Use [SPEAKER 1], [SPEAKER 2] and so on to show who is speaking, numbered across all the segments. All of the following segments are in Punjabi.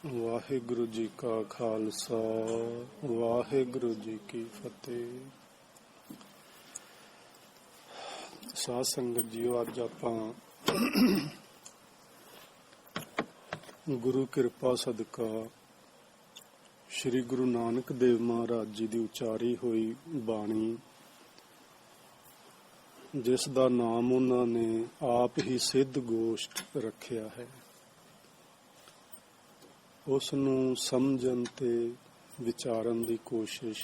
[SPEAKER 1] ਵਾਹਿਗੁਰੂ ਜੀ ਕਾ ਖਾਲਸਾ ਵਾਹਿਗੁਰੂ ਜੀ ਕੀ ਫਤਿਹ। ਸਾਧ ਸੰਗਤ ਜੀਓ, ਅੱਜ ਆਪਾਂ ਗੁਰੂ ਕਿਰਪਾ ਸਦਕਾ ਸ੍ਰੀ ਗੁਰੂ ਨਾਨਕ ਦੇਵ ਮਹਾਰਾਜ ਜੀ ਦੀ ਉਚਾਰੀ ਹੋਈ ਬਾਣੀ, ਜਿਸ ਦਾ ਨਾਮ ਉਹਨਾਂ ਨੇ ਆਪ ਹੀ ਸਿੱਧ ਗੋਸ਼ਟ ਰੱਖਿਆ ਹੈ, ਉਸ ਨੂੰ ਸਮਝਣ ਤੇ ਵਿਚਾਰਨ ਦੀ ਕੋਸ਼ਿਸ਼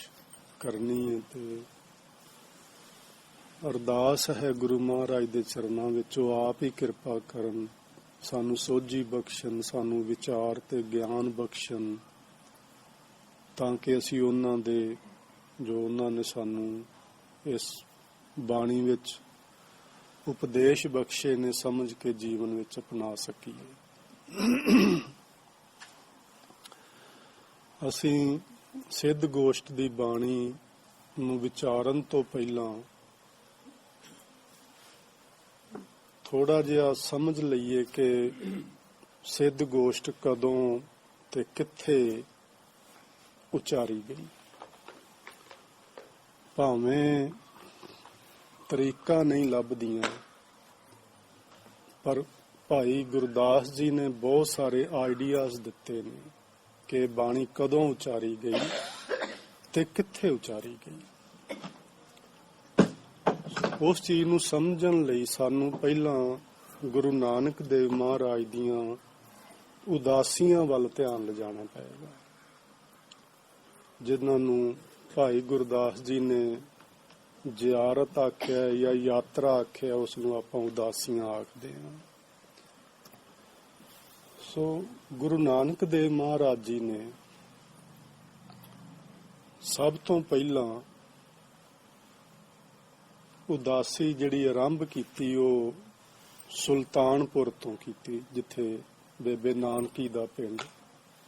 [SPEAKER 1] ਕਰਨੀ ਹੈ। ਤੇ ਅਰਦਾਸ ਹੈ ਗੁਰੂ ਮਹਾਰਾਜ ਦੇ ਚਰਨਾਂ ਵਿੱਚ ਉਹ ਆਪ ਹੀ ਕਿਰਪਾ ਕਰਨ, ਸਾਨੂੰ ਸੋਝੀ ਬਖਸ਼ਣ, ਸਾਨੂੰ ਵਿਚਾਰ ਤੇ ਗਿਆਨ ਬਖਸ਼ਣ, ਤਾਂ ਕਿ ਅਸੀਂ ਉਹਨਾਂ ਦੇ ਜੋ ਉਹਨਾਂ ਨੇ ਸਾਨੂੰ ਇਸ ਬਾਣੀ ਵਿੱਚ ਉਪਦੇਸ਼ ਬਖਸ਼ੇ ਨੇ ਸਮਝ ਕੇ ਜੀਵਨ ਵਿੱਚ ਅਪਣਾ ਸਕੀਏ। ਅਸੀਂ ਸਿੱਧ ਗੋਸ਼ਟ ਦੀ ਬਾਣੀ ਨੂੰ ਵਿਚਾਰਨ ਤੋਂ ਪਹਿਲਾਂ ਥੋੜਾ ਜਿਹਾ ਸਮਝ ਲਈਏ ਕਿ ਸਿੱਧ ਗੋਸ਼ਟ ਕਦੋਂ ਤੇ ਕਿੱਥੇ ਉਚਾਰੀ ਗਈ। ਭਾਵੇਂ ਤਰੀਕਾ ਨਹੀਂ ਲੱਭਦੀਆਂ, ਪਰ ਭਾਈ ਗੁਰਦਾਸ ਜੀ ਨੇ ਬਹੁਤ ਸਾਰੇ ਆਈਡੀਆਜ਼ ਦਿੱਤੇ ਨੇ ਕਿ ਬਾਣੀ ਕਦੋਂ ਉਚਾਰੀ ਗਈ ਤੇ ਕਿੱਥੇ ਉਚਾਰੀ ਗਈ। ਉਸ ਚੀਜ਼ ਨੂੰ ਸਮਝਣ ਲਈ ਸਾਨੂੰ ਪਹਿਲਾਂ ਗੁਰੂ ਨਾਨਕ ਦੇਵ ਮਹਾਰਾਜ ਦੀਆਂ ਉਦਾਸੀਆਂ ਵੱਲ ਧਿਆਨ ਲਿਜਾਣਾ ਪਏਗਾ, ਜਿਨ੍ਹਾਂ ਨੂੰ ਭਾਈ ਗੁਰਦਾਸ ਜੀ ਨੇ ਜ਼ਿਆਰਤ ਆਖਿਆ ਜਾਂ ਯਾਤਰਾ ਆਖਿਆ, ਉਸ ਨੂੰ ਆਪਾਂ ਉਦਾਸੀਆਂ ਆਖਦੇ ਹਾਂ। ਸੋ ਗੁਰੂ ਨਾਨਕ ਦੇਵ ਮਹਾਰਾਜ ਜੀ ਨੇ ਸਭ ਤੋਂ ਪਹਿਲਾਂ ਉਦਾਸੀ ਜਿਹੜੀ ਆਰੰਭ ਕੀਤੀ ਉਹ ਸੁਲਤਾਨਪੁਰ ਤੋਂ ਕੀਤੀ, ਜਿੱਥੇ ਬੇਬੇ ਨਾਨਕੀ ਦਾ ਪਿੰਡ,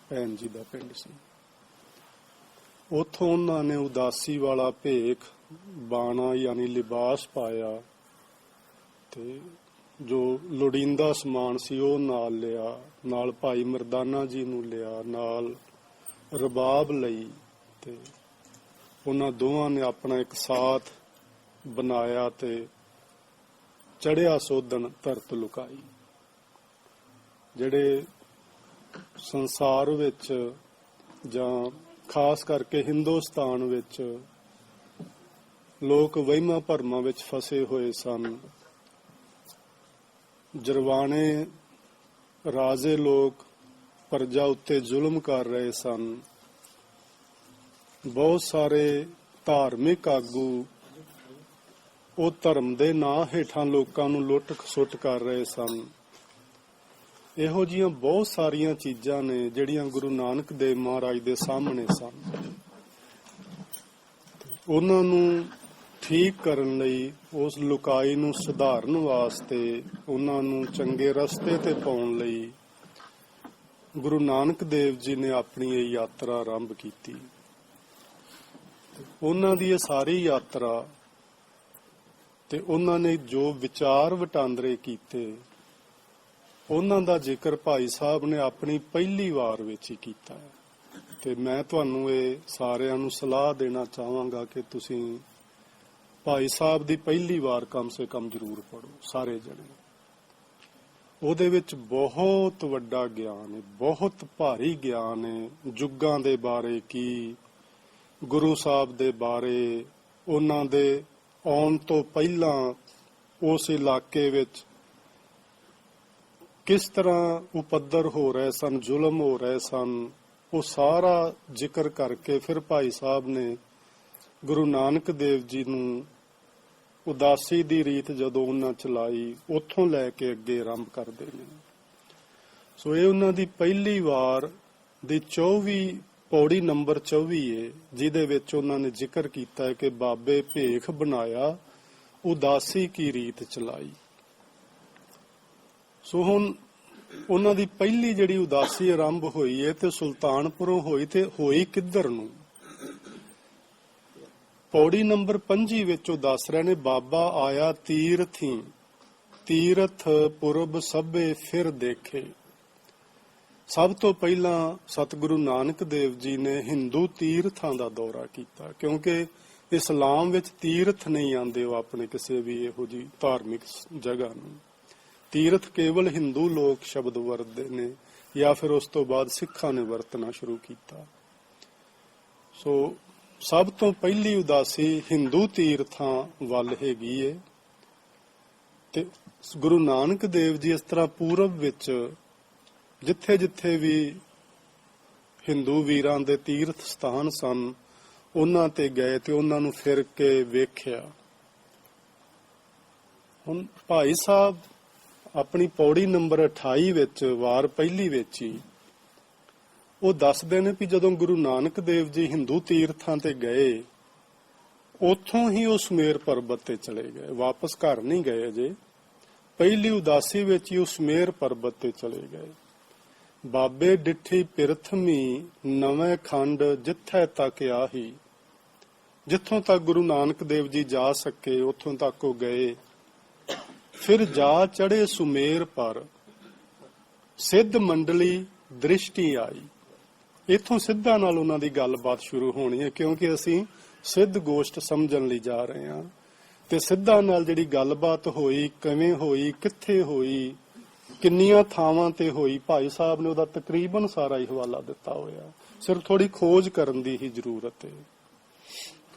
[SPEAKER 1] ਭੈਣ ਜੀ ਦਾ ਪਿੰਡ ਸੀ। ਉੱਥੋਂ ਉਹਨਾਂ ਨੇ ਉਦਾਸੀ ਵਾਲਾ ਭੇਖ, ਬਾਣਾ ਯਾਨੀ ਲਿਬਾਸ ਪਾਇਆ ਤੇ ਜੋ ਲੋੜੀਂਦਾ ਸਮਾਨ ਸੀ ਉਹ ਨਾਲ ਲਿਆ, ਨਾਲ ਭਾਈ ਮਰਦਾਨਾ ਜੀ ਨੂੰ ਲਿਆ, ਨਾਲ ਰਬਾਬ ਲਈ, ਤੇ ਉਹਨਾਂ ਦੋਵਾਂ ਨੇ ਆਪਣਾ ਇੱਕ ਸਾਥ ਬਣਾਇਆ ਤੇ ਚੜਿਆ ਸੋਧਣ ਧਰਤ ਲੁਕਾਈ। ਜਿਹੜੇ ਸੰਸਾਰ ਵਿੱਚ ਜਾਂ ਖਾਸ ਕਰਕੇ ਹਿੰਦੁਸਤਾਨ ਵਿੱਚ ਲੋਕ ਵਹਿਮਾਂ ਭਰਮਾਂ ਵਿੱਚ ਫਸੇ ਹੋਏ ਸਨ, ਜਰਵਾਣੇ ਰਾਜੇ ਲੋਕ ਪ੍ਰਜਾ ਉੱਤੇ ਜ਼ੁਲਮ ਕਰ ਰਹੇ ਸਨ, ਬਹੁਤ ਸਾਰੇ ਧਾਰਮਿਕ ਆਗੂ ਉਹ ਧਰਮ ਦੇ ਨਾਂ ਹੇਠਾਂ ਲੋਕਾਂ ਨੂੰ ਲੁੱਟ ਖਸੁੱਟ ਕਰ ਰਹੇ ਸਨ। ਇਹੋ ਜਿਹੀਆਂ ਬਹੁਤ ਸਾਰੀਆਂ ਚੀਜ਼ਾਂ ਨੇ ਜਿਹੜੀਆਂ ਗੁਰੂ ਨਾਨਕ ਦੇਵ ਮਹਾਰਾਜ ਦੇ ਸਾਹਮਣੇ ਸਨ। ਉਹਨਾਂ ਨੂੰ ਠੀਕ ਕਰਨ ਲਈ, ਉਸ ਲੁਕਾਈ ਨੂੰ ਸੁਧਾਰਨ ਵਾਸਤੇ, ਉਹਨਾਂ ਨੂੰ ਚੰਗੇ ਰਸਤੇ ਤੇ ਪਾਉਣ ਲਈ ਗੁਰੂ ਨਾਨਕ ਦੇਵ ਜੀ ਨੇ ਆਪਣੀ ਇਹ ਯਾਤਰਾ ਆਰੰਭ ਕੀਤੀ। ਉਹਨਾਂ ਦੀ ਇਹ ਸਾਰੀ ਯਾਤਰਾ ਤੇ ਉਹਨਾਂ ਨੇ ਜੋ ਵਿਚਾਰ ਵਟਾਂਦਰੇ ਕੀਤੇ, ਉਹਨਾਂ ਦਾ ਜ਼ਿਕਰ ਭਾਈ ਸਾਹਿਬ ਨੇ ਆਪਣੀ ਪਹਿਲੀ ਵਾਰ ਵਿੱਚ ਹੀ ਕੀਤਾ ਹੈ। ਤੇ ਮੈਂ ਤੁਹਾਨੂੰ ਇਹ ਸਾਰਿਆਂ ਨੂੰ ਸਲਾਹ ਦੇਣਾ ਚਾਹਾਂਗਾ ਕਿ ਤੁਸੀਂ ਭਾਈ ਸਾਹਿਬ ਦੀ ਪਹਿਲੀ ਵਾਰ ਕਮ ਸੇ ਕਮ ਜ਼ਰੂਰ ਪੜੋ, ਸਾਰੇ ਜਣੇ। ਉਹਦੇ ਵਿੱਚ ਬਹੁਤ ਵੱਡਾ ਗਿਆਨ ਹੈ, ਬਹੁਤ ਭਾਰੀ ਗਿਆਨ ਹੈ, ਯੁੱਗਾਂ ਦੇ ਬਾਰੇ ਕੀ, ਗੁਰੂ ਸਾਹਿਬ ਦੇ ਬਾਰੇ, ਉਹਨਾਂ ਦੇ ਆਉਣ ਤੋਂ ਪਹਿਲਾਂ ਉਸ ਇਲਾਕੇ ਵਿੱਚ ਕਿਸ ਤਰ੍ਹਾਂ ਉਪੱਦਰ ਹੋ ਰਹੇ ਸਨ, ਜ਼ੁਲਮ ਹੋ ਰਹੇ ਸਨ, ਉਹ ਸਾਰਾ ਜ਼ਿਕਰ ਕਰਕੇ ਫਿਰ ਭਾਈ ਸਾਹਿਬ ਨੇ ਗੁਰੂ ਨਾਨਕ ਦੇਵ ਜੀ ਨੂੰ ਉਦਾਸੀ ਦੀ ਰੀਤ ਜਦੋਂ ਉਹਨਾਂ ਚਲਾਈ, ਉੱਥੋਂ ਲੈ ਕੇ ਅੱਗੇ ਆਰੰਭ ਕਰਦੇ ਨੇ। ਸੋ ਇਹ ਉਹਨਾਂ ਦੀ ਪਹਿਲੀ ਵਾਰ ਦੀ 24 ਪੌੜੀ ਨੰਬਰ 24 ਹੈ, ਜਿਹਦੇ ਵਿੱਚ ਉਹਨਾਂ ਨੇ ਜ਼ਿਕਰ ਕੀਤਾ ਹੈ ਕਿ ਬਾਬੇ ਭੇਖ ਬਣਾਇਆ, ਉਦਾਸੀ ਕੀ ਰੀਤ ਚਲਾਈ। ਸੋ ਹੁਣ ਉਹਨਾਂ ਦੀ ਪਹਿਲੀ ਜਿਹੜੀ ਉਦਾਸੀ ਆਰੰਭ ਹੋਈ ਹੈ ਤੇ ਸੁਲਤਾਨਪੁਰੋਂ ਹੋਈ, ਤੇ ਹੋਈ ਕਿੱਧਰ ਨੂੰ? ਪੌੜੀ ਨੰਬਰ 25 ਵਿੱਚ ਉਹ ਦੱਸ ਰਹੇ ਨੇ, ਬਾਬਾ ਆਇਆ ਤੀਰਥੀ, ਤੀਰਥ ਪੁਰਬ ਸਭੇ ਫਿਰ ਦੇਖੇ। ਸਭ ਤੋਂ ਪਹਿਲਾਂ ਸਤਿਗੁਰੂ ਨਾਨਕ ਦੇਵ ਜੀ ਨੇ ਹਿੰਦੂ ਤੀਰਥਾਂ ਦਾ ਦੌਰਾ ਕੀਤਾ, ਕਿਉਂਕਿ ਇਸਲਾਮ ਵਿੱਚ ਤੀਰਥ ਨਹੀਂ ਆਉਂਦੇ ਉਹ ਆਪਣੇ ਕਿਸੇ ਵੀ ਇਹੋ ਜਿਹੀ ਧਾਰਮਿਕ ਜਗ੍ਹਾ ਨੂੰ। ਤੀਰਥ ਕੇਵਲ ਹਿੰਦੂ ਲੋਕ ਸ਼ਬਦ ਵਰਤਦੇ ਨੇ, ਜਾਂ ਫਿਰ ਉਸ ਤੋਂ ਬਾਅਦ ਸਿੱਖਾਂ ਨੇ ਵਰਤਣਾ ਸ਼ੁਰੂ ਕੀਤਾ। ਸੋ ਸਭ ਤੋਂ ਪਹਿਲੀ ਉਦਾਸੀ ਹਿੰਦੂ ਤੀਰਥਾਂ ਵੱਲ ਹੈਗੀ ਏ। ਤੇ ਗੁਰੂ ਨਾਨਕ ਦੇਵ ਜੀ ਇਸ ਤਰ੍ਹਾਂ ਪੂਰਬ ਵਿੱਚ ਜਿੱਥੇ ਜਿੱਥੇ ਵੀ ਹਿੰਦੂ ਵੀਰਾਂ ਦੇ ਤੀਰਥ ਸਥਾਨ ਸਨ ਉਹਨਾਂ ਤੇ ਗਏ ਤੇ ਉਹਨਾਂ ਨੂੰ ਫਿਰ ਕੇ ਵੇਖਿਆ। ਹੁਣ ਭਾਈ ਸਾਹਿਬ ਆਪਣੀ ਪੌੜੀ ਨੰਬਰ 28 ਵਿੱਚ ਵਾਰ ਪਹਿਲੀ ਵਿੱਚ ਹੀ ਉਹ ਦੱਸਦੇ ਨੇ ਕਿ ਜਦੋਂ ਗੁਰੂ ਨਾਨਕ ਦੇਵ ਜੀ ਹਿੰਦੂ ਤੀਰਥਾਂ ਤੇ ਗਏ, ਉੱਥੋਂ ਹੀ ਉਹ ਸੁਮੇਰ ਪਰਬਤ ਤੇ ਚਲੇ ਗਏ, ਵਾਪਸ ਘਰ ਨਹੀਂ ਗਏ ਅਜੇ। ਪਹਿਲੀ ਉਦਾਸੀ ਵਿੱਚ ਹੀ ਉਹ ਸੁਮੇਰ ਪਰਬਤ ਤੇ ਚਲੇ ਗਏ। ਬਾਬੇ ਡਿੱਠੀ ਪਿਰਥਮੀ ਨਵੇਂ ਖੰਡ ਜਿੱਥੇ ਤੱਕ ਆਹੀ, ਜਿੱਥੋਂ ਤੱਕ ਗੁਰੂ ਨਾਨਕ ਦੇਵ ਜੀ ਜਾ ਸਕੇ ਉੱਥੋਂ ਤੱਕ ਉਹ ਗਏ। ਫਿਰ ਜਾ ਚੜੇ ਸੁਮੇਰ ਪਰ ਸਿੱਧ ਮੰਡਲੀ ਦ੍ਰਿਸ਼ਟੀ ਆਈ। ਇੱਥੋਂ ਸਿੱਧਾਂ ਨਾਲ ਉਹਨਾਂ ਦੀ ਗੱਲਬਾਤ ਸ਼ੁਰੂ ਹੋਣੀ ਹੈ, ਕਿਉਂਕਿ ਅਸੀਂ ਸਿੱਧ ਗੋਸ਼ਟ ਸਮਝਣ ਲਈ ਜਾ ਰਹੇ ਹਾਂ। ਤੇ ਸਿੱਧਾਂ ਨਾਲ ਜਿਹੜੀ ਗੱਲਬਾਤ ਹੋਈ, ਕਿਵੇਂ ਹੋਈ, ਕਿੱਥੇ ਹੋਈ, ਕਿੰਨੀਆਂ ਥਾਵਾਂ ਤੇ ਹੋਈ, ਭਾਈ ਸਾਹਿਬ ਨੇ ਉਹਦਾ ਤਕਰੀਬਨ ਸਾਰਾ ਹੀ ਹਵਾਲਾ ਦਿੱਤਾ ਹੋਇਆ। ਸਿਰਫ ਥੋੜੀ ਖੋਜ ਕਰਨ ਦੀ ਹੀ ਜ਼ਰੂਰਤ ਹੈ।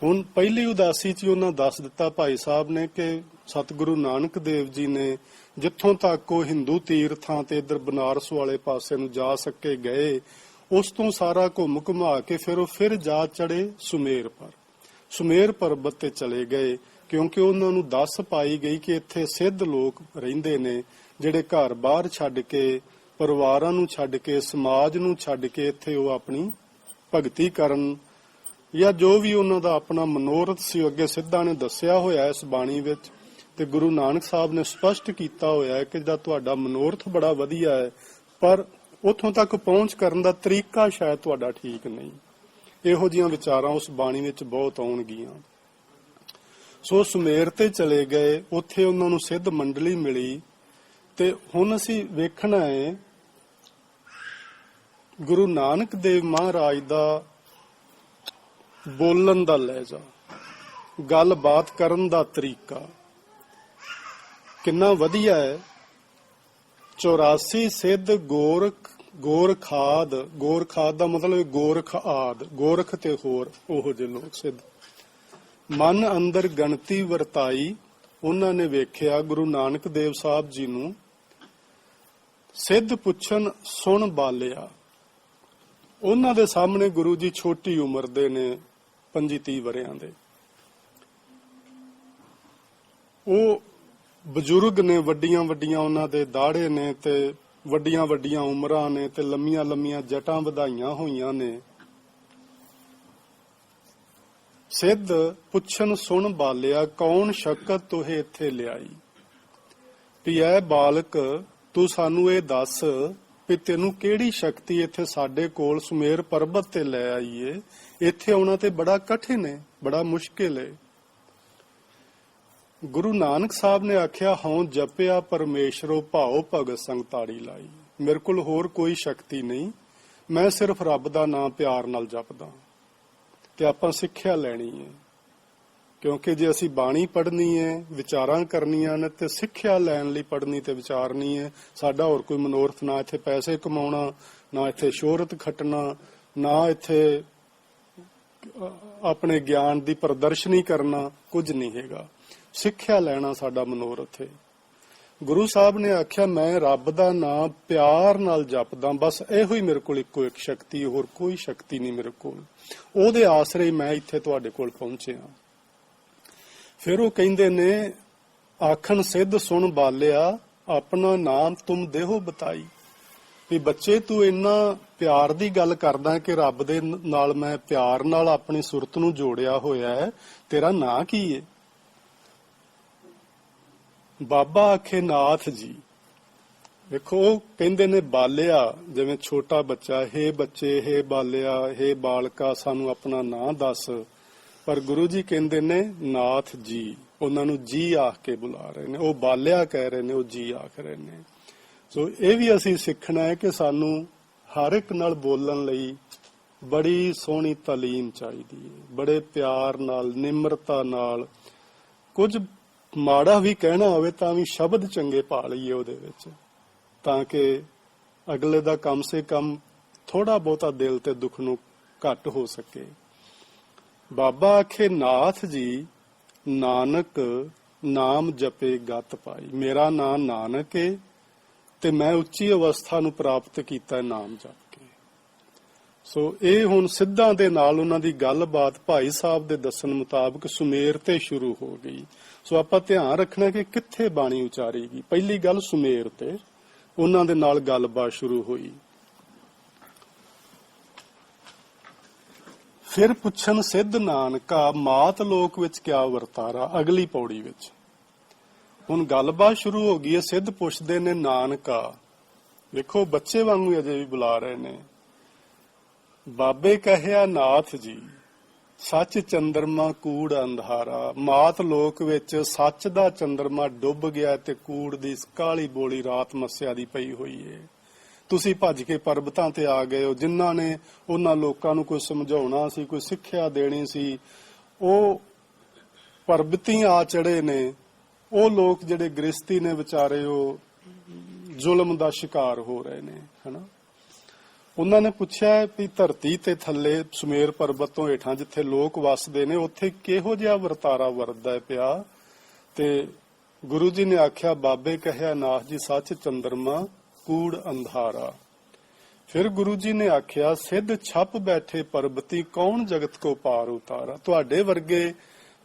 [SPEAKER 1] ਹੁਣ ਪਹਿਲੀ ਉਦਾਸੀ 'ਚ ਉਹਨਾਂ ਦੱਸ ਦਿੱਤਾ ਭਾਈ ਸਾਹਿਬ ਨੇ ਕਿ ਸਤਿਗੁਰੂ ਨਾਨਕ ਦੇਵ ਜੀ ਨੇ ਜਿੱਥੋਂ ਤੱਕ ਉਹ ਹਿੰਦੂ ਤੀਰਥਾਂ ਤੇ ਇਧਰ ਬਨਾਰਸ ਵਾਲੇ ਪਾਸੇ ਨੂੰ ਜਾ ਸਕੇ ਗਏ, ਉਸ ਤੋਂ ਸਾਰਾ ਘੁੰਮਾ ਕੇ ਫਿਰ ਉਹ ਜਾ ਚੜੇ ਸੁਮੇਰ ਪਰ। ਸੁਮੇਰ ਪਰਬਤ ਤੇ ਚਲੇ ਗਏ, ਕਿਉਂਕਿ ਉਹਨਾਂ ਨੂੰ ਦੱਸ ਪਾਈ ਗਈ ਕਿ ਇੱਥੇ ਸਿੱਧ ਲੋਕ ਰਹਿੰਦੇ ਨੇ ਜਿਹੜੇ ਘਰ ਬਾਹਰ ਛੱਡ ਕੇ, ਪਰਿਵਾਰਾਂ ਨੂੰ ਛੱਡ ਕੇ, ਸਮਾਜ ਨੂੰ ਛੱਡ ਕੇ ਇੱਥੇ ਉਹ ਆਪਣੀ ਭਗਤੀ ਕਰਨ, ਜਾਂ ਜੋ ਵੀ ਉਹਨਾਂ ਦਾ ਆਪਣਾ ਮਨੋਰਥ ਸੀ ਅੱਗੇ ਸਿੱਧਾਂ ਨੇ ਦੱਸਿਆ ਹੋਇਆ ਇਸ ਬਾਣੀ ਵਿੱਚ। ਤੇ ਗੁਰੂ ਨਾਨਕ ਸਾਹਿਬ ਨੇ ਸਪਸ਼ਟ ਕੀਤਾ ਹੋਇਆ ਹੈ ਕਿ ਜਿਹੜਾ ਤੁਹਾਡਾ ਮਨੋਰਥ ਬੜਾ ਵਧੀਆ ਹੈ, ਪਰ ਉੱਥੋਂ ਤੱਕ ਪਹੁੰਚ ਕਰਨ ਦਾ ਤਰੀਕਾ ਸ਼ਾਇਦ ਤੁਹਾਡਾ ਠੀਕ ਨਹੀਂ। ਇਹੋ ਜਿਹੀਆਂ ਵਿਚਾਰਾਂ ਉਸ ਬਾਣੀ ਵਿੱਚ ਬਹੁਤ ਆਉਣਗੀਆਂ। ਸੋ ਸੁਮੇਰ ਤੇ ਚਲੇ ਗਏ, ਉੱਥੇ ਉਹਨਾਂ ਨੂੰ ਸਿੱਧ ਮੰਡਲੀ ਮਿਲੀ। ਤੇ ਹੁਣ ਅਸੀਂ ਵੇਖਣਾ ਹੈ ਗੁਰੂ ਨਾਨਕ ਦੇਵ ਮਹਾਰਾਜ ਦਾ ਬੋਲਣ ਦਾ ਲਹਿਜਾ, ਗੱਲਬਾਤ ਕਰਨ ਦਾ ਤਰੀਕਾ ਕਿੰਨਾ ਵਧੀਆ ਹੈ। 84 ਸਿੱਧ ਗੋਰਖਾਦ ਦਾ ਮਤਲਬ ਗੋਰਖ ਆਦ, ਗੋਰਖ ਤੇ ਹੋਰ ਉਹੋ ਜਿਹੇ ਲੋਕ ਸਿੱਧ ਮਨ ਅੰਦਰ ਗਣਤੀ ਵਰਤਾਈ। ਉਹਨਾਂ ਨੇ ਵੇਖਿਆ ਗੁਰੂ ਨਾਨਕ ਦੇਵ ਸਾਹਿਬ ਜੀ ਨੂੰ। ਸਿੱਧ ਪੁੱਛਣ ਸੁਣ ਬਾਲਿਆ। ਉਹਨਾਂ ਦੇ ਸਾਹਮਣੇ ਗੁਰੂ ਜੀ ਛੋਟੀ ਉਮਰ ਦੇ ਨੇ, 25-30 ਵਰਿਆਂ ਦੇ। ਉਹ ਬਜ਼ੁਰਗ ਨੇ, ਵੱਡੀਆਂ ਵੱਡੀਆਂ ਉਹਨਾਂ ਦੇ ਦਾੜੇ ਨੇ ਤੇ ਵੱਡੀਆਂ ਵੱਡੀਆਂ ਉਮਰਾਂ ਨੇ ਤੇ ਲੰਮੀਆਂ ਲੰਮੀਆਂ ਜਟਾਂ ਵਧਾਈਆਂ ਹੋਈਆਂ ਨੇ। ਸਿੱਧ ਪੁੱਛਣ ਸੁਣ ਬਾਲਿਆ, ਕੌਣ ਸ਼ਕਤ ਤੋਹੇ ਇੱਥੇ ਲਿਆਈ। ਵੀ ਐ ਬਾਲਕ, ਤੂੰ ਸਾਨੂੰ ਇਹ ਦੱਸ ਵੀ ਤੈਨੂੰ ਕਿਹੜੀ ਸ਼ਕਤੀ ਇੱਥੇ ਸਾਡੇ ਕੋਲ ਸੁਮੇਰ ਪਰਬਤ ਤੇ ਲੈ ਆਈਏ। ਇੱਥੇ ਆਉਣਾ ਤੇ ਬੜਾ ਕਠਿਨ ਹੈ, ਬੜਾ ਮੁਸ਼ਕਿਲ ਹੈ। ਗੁਰੂ ਨਾਨਕ ਸਾਹਿਬ ਨੇ ਆਖਿਆ, ਹਉ ਜਪਿਆ ਪਰਮੇਸ਼ਰੋ ਭਾਉ ਭਗਤ ਸੰਗ ਤਾੜੀ ਲਾਈ। ਮੇਰੇ ਕੋਲ ਹੋਰ ਕੋਈ ਸ਼ਕਤੀ ਨਹੀਂ, ਮੈਂ ਸਿਰਫ ਰੱਬ ਦਾ ਨਾਮ ਪਿਆਰ ਨਾਲ ਜਪਦਾ। ਤੇ ਆਪਾਂ ਸਿੱਖਿਆ ਲੈਣੀ ਹੈ, ਕਿਉਂਕਿ ਜੇ ਅਸੀਂ ਬਾਣੀ ਪੜ੍ਹਨੀ ਹੈ, ਵਿਚਾਰਾਂ ਕਰਨੀਆਂ ਨੇ, ਤੇ ਸਿੱਖਿਆ ਲੈਣ ਲਈ ਪੜ੍ਹਨੀ ਤੇ ਵਿਚਾਰਨੀ ਹੈ। ਸਾਡਾ ਹੋਰ ਕੋਈ ਮਨੋਰਥ ਨਾ ਇੱਥੇ ਪੈਸੇ ਕਮਾਉਣਾ, ਨਾ ਇੱਥੇ ਸ਼ੋਹਰਤ ਖੱਟਣਾ, ਨਾ ਇੱਥੇ ਆਪਣੇ ਗਿਆਨ ਦੀ ਪ੍ਰਦਰਸ਼ਨੀ ਕਰਨਾ, ਕੁਝ ਨਹੀਂ ਹੈਗਾ। ਸਿੱਖਿਆ ਲੈਣਾ ਸਾਡਾ ਮਨੋਰਥ ਹੈ। ਗੁਰੂ ਸਾਹਿਬ ਨੇ ਆਖਿਆ, ਮੈਂ ਰੱਬ ਦਾ ਨਾਮ ਪਿਆਰ ਨਾਲ ਜਪਦਾ, ਬਸ ਇਹੋ ਹੀ ਮੇਰੇ ਕੋਲ ਇੱਕੋ ਇੱਕ ਸ਼ਕਤੀ, ਹੋਰ ਕੋਈ ਸ਼ਕਤੀ ਨਹੀਂ ਮੇਰੇ ਕੋਲ। ਉਹਦੇ ਆਸਰੇ ਮੈਂ ਇੱਥੇ ਤੁਹਾਡੇ ਕੋਲ ਪਹੁੰਚਿਆ। ਫਿਰ ਉਹ ਕਹਿੰਦੇ ਨੇ, ਆਖਣ ਸਿੱਧ ਸੁਣ ਬਾਲਿਆ, ਆਪਣਾ ਨਾਮ ਤੁਮ ਦੇਹੋ ਬਤਾਈ। ਵੀ ਬੱਚੇ, ਤੂੰ ਇੰਨਾ ਪਿਆਰ ਦੀ ਗੱਲ ਕਰਦਾ ਕਿ ਰੱਬ ਦੇ ਨਾਲ ਮੈਂ ਪਿਆਰ ਨਾਲ ਆਪਣੀ ਸੁਰਤ ਨੂੰ ਜੋੜਿਆ ਹੋਇਆ ਹੈ, ਤੇਰਾ ਨਾਂ ਕੀ ਹੈ? ਬਾਬਾ ਆਖੇ ਨਾਥ ਜੀ। ਵੇਖੋ, ਉਹ ਕਹਿੰਦੇ ਨੇ ਬਾਲਿਆ, ਜਿਵੇਂ ਛੋਟਾ ਬੱਚਾ, ਹੇ ਬੱਚੇ, ਹੇ ਬਾਲਿਆ, ਹੇ ਬਾਲਕਾ, ਸਾਨੂੰ ਆਪਣਾ ਨਾਂ ਦੱਸ। ਪਰ ਗੁਰੂ ਜੀ ਕਹਿੰਦੇ ਨੇ ਨਾਥ ਜੀ, ਉਹਨਾਂ ਨੂੰ ਜੀ ਆਖ ਕੇ ਬੁਲਾ ਰਹੇ ਨੇ। ਉਹ ਬਾਲਿਆ ਕਹਿ ਰਹੇ ਨੇ, ਉਹ ਜੀ ਆਖ ਰਹੇ ਨੇ। ਸੋ ਇਹ ਵੀ ਅਸੀਂ ਸਿੱਖਣਾ ਹੈ ਕਿ ਸਾਨੂੰ ਹਰ ਇੱਕ ਨਾਲ ਬੋਲਣ ਲਈ ਬੜੀ ਸੋਹਣੀ ਤਾਲੀਮ ਚਾਹੀਦੀ ਹੈ, ਬੜੇ ਪਿਆਰ ਨਾਲ, ਨਿਮਰਤਾ ਨਾਲ। ਕੁਝ ਮਾੜਾ ਵੀ ਕਹਿਣਾ ਹੋਵੇ ਤਾਂ ਵੀ ਸ਼ਬਦ ਚੰਗੇ ਪਾ ਲਈਏ ਉਹਦੇ ਵਿੱਚ, ਤਾਂ ਕਿ ਅਗਲੇ ਦਾ ਕਮ ਸੇ ਕਮ ਥੋੜਾ ਬਹੁਤਾ ਦਿਲ ਤੇ ਦੁੱਖ ਨੂੰ ਘੱਟ ਹੋ ਸਕੇ। ਬਾਬਾ ਆਖੇ ਨਾਥ ਜੀ ਨਾਨਕ ਨਾਮ ਜਪੇ ਗਤ ਪਾਈ। ਮੇਰਾ ਨਾਮ ਨਾਨਕ ਹੈ ਤੇ ਮੈਂ ਉੱਚੀ ਅਵਸਥਾ ਨੂੰ ਪ੍ਰਾਪਤ ਕੀਤਾ ਨਾਮ ਜਪ ਕੇ। ਸੋ ਇਹ ਹੁਣ ਸਿੱਧਾਂ ਦੇ ਨਾਲ ਉਹਨਾਂ ਦੀ ਗੱਲਬਾਤ ਭਾਈ ਸਾਹਿਬ ਦੇ ਦੱਸਣ ਮੁਤਾਬਕ ਸੁਮੇਰ ਤੇ ਸ਼ੁਰੂ ਹੋ ਗਈ। ਸੋ ਆਪਾਂ ਧਿਆਨ ਰੱਖਣਾ ਕਿ ਕਿੱਥੇ ਬਾਣੀ ਉਚਾਰੀ ਗਈ। ਪਹਿਲੀ ਗੱਲ ਸੁਮੇਰ ਤੇ ਉਹਨਾਂ ਦੇ ਨਾਲ ਗੱਲਬਾਤ ਸ਼ੁਰੂ ਹੋਈ। ਫਿਰ ਪੁੱਛਣ ਸਿੱਧ ਨਾਨਕਾ ਮਾਤ ਲੋਕ ਵਿੱਚ ਕਿਆ ਵਰਤਾਰਾ। ਅਗਲੀ ਪੌੜੀ ਵਿੱਚ ਹੁਣ ਗੱਲਬਾਤ ਸ਼ੁਰੂ ਹੋ ਗਈ ਹੈ। ਸਿੱਧ ਪੁੱਛਦੇ ਨੇ ਨਾਨਕਾ, ਵੇਖੋ ਬੱਚੇ ਵਾਂਗੂ ਅਜੇ ਵੀ ਬੁਲਾ ਰਹੇ ਨੇ। ਬਾਬੇ ਕਹਿਆ ਨਾਥ ਜੀ ਸੱਚ ਚੰਦਰਮਾ ਕੂੜ ਅੰਧਾਰਾ। ਮਾਤ ਲੋਕ ਵਿੱਚ ਸੱਚ ਦਾ ਚੰਦਰਮਾ ਡੁੱਬ ਗਿਆ ਤੇ ਕੂੜ ਦੀ ਕਾਲੀ ਬੋਲੀ ਰਾਤ ਮੱਸਿਆ ਦੀ ਪਈ ਹੋਈ ਏ। ਤੁਸੀਂ ਭੱਜ ਕੇ ਪਰਬਤਾਂ ਤੇ ਆ ਗਏ ਹੋ। ਜਿਨ੍ਹਾਂ ਨੇ ਉਹਨਾਂ ਲੋਕਾਂ ਨੂੰ ਕੋਈ ਸਮਝਾਉਣਾ ਸੀ, ਕੋਈ ਸਿੱਖਿਆ ਦੇਣੀ ਸੀ, ਉਹ ਪਰਬਤੀ ਆ ਚੜੇ ਨੇ। ਉਹ ਲੋਕ ਜਿਹੜੇ ਗ੍ਰਸਤੀ ਨੇ ਵਿਚਾਰੇ, ਉਹ ਜ਼ੁਲਮ ਦਾ ਸ਼ਿਕਾਰ ਹੋ ਰਹੇ ਨੇ, ਹਨਾ। ਉਹਨਾਂ ਨੇ ਪੁੱਛਿਆ ਵੀ ਧਰਤੀ ਤੇ ਥੱਲੇ ਸੁਮੇਰ ਪਰਬਤ ਤੋਂ ਹੇਠਾਂ ਜਿੱਥੇ ਲੋਕ ਵੱਸਦੇ ਨੇ ਉੱਥੇ ਕਿਹੋ ਜਿਹਾ ਵਰਤਾਰਾ ਵਰਤਦਾ ਪਿਆ। ਤੇ ਗੁਰੂ ਜੀ ਨੇ ਆਖਿਆ ਬਾਬੇ ਕਹਿਆ ਨਾਥ ਜੀ ਸੱਚ ਚੰਦਰਮਾ ਕੂੜ ਅੰਧਾਰਾ। ਫਿਰ ਗੁਰੂ ਜੀ ਨੇ ਆਖਿਆ ਸਿੱਧ ਛੱਪ ਬੈਠੇ ਪਰਬਤੀ ਕੌਣ ਜਗਤ ਕੋ ਪਾਰ ਉਤਾਰਾ। ਤੁਹਾਡੇ ਵਰਗੇ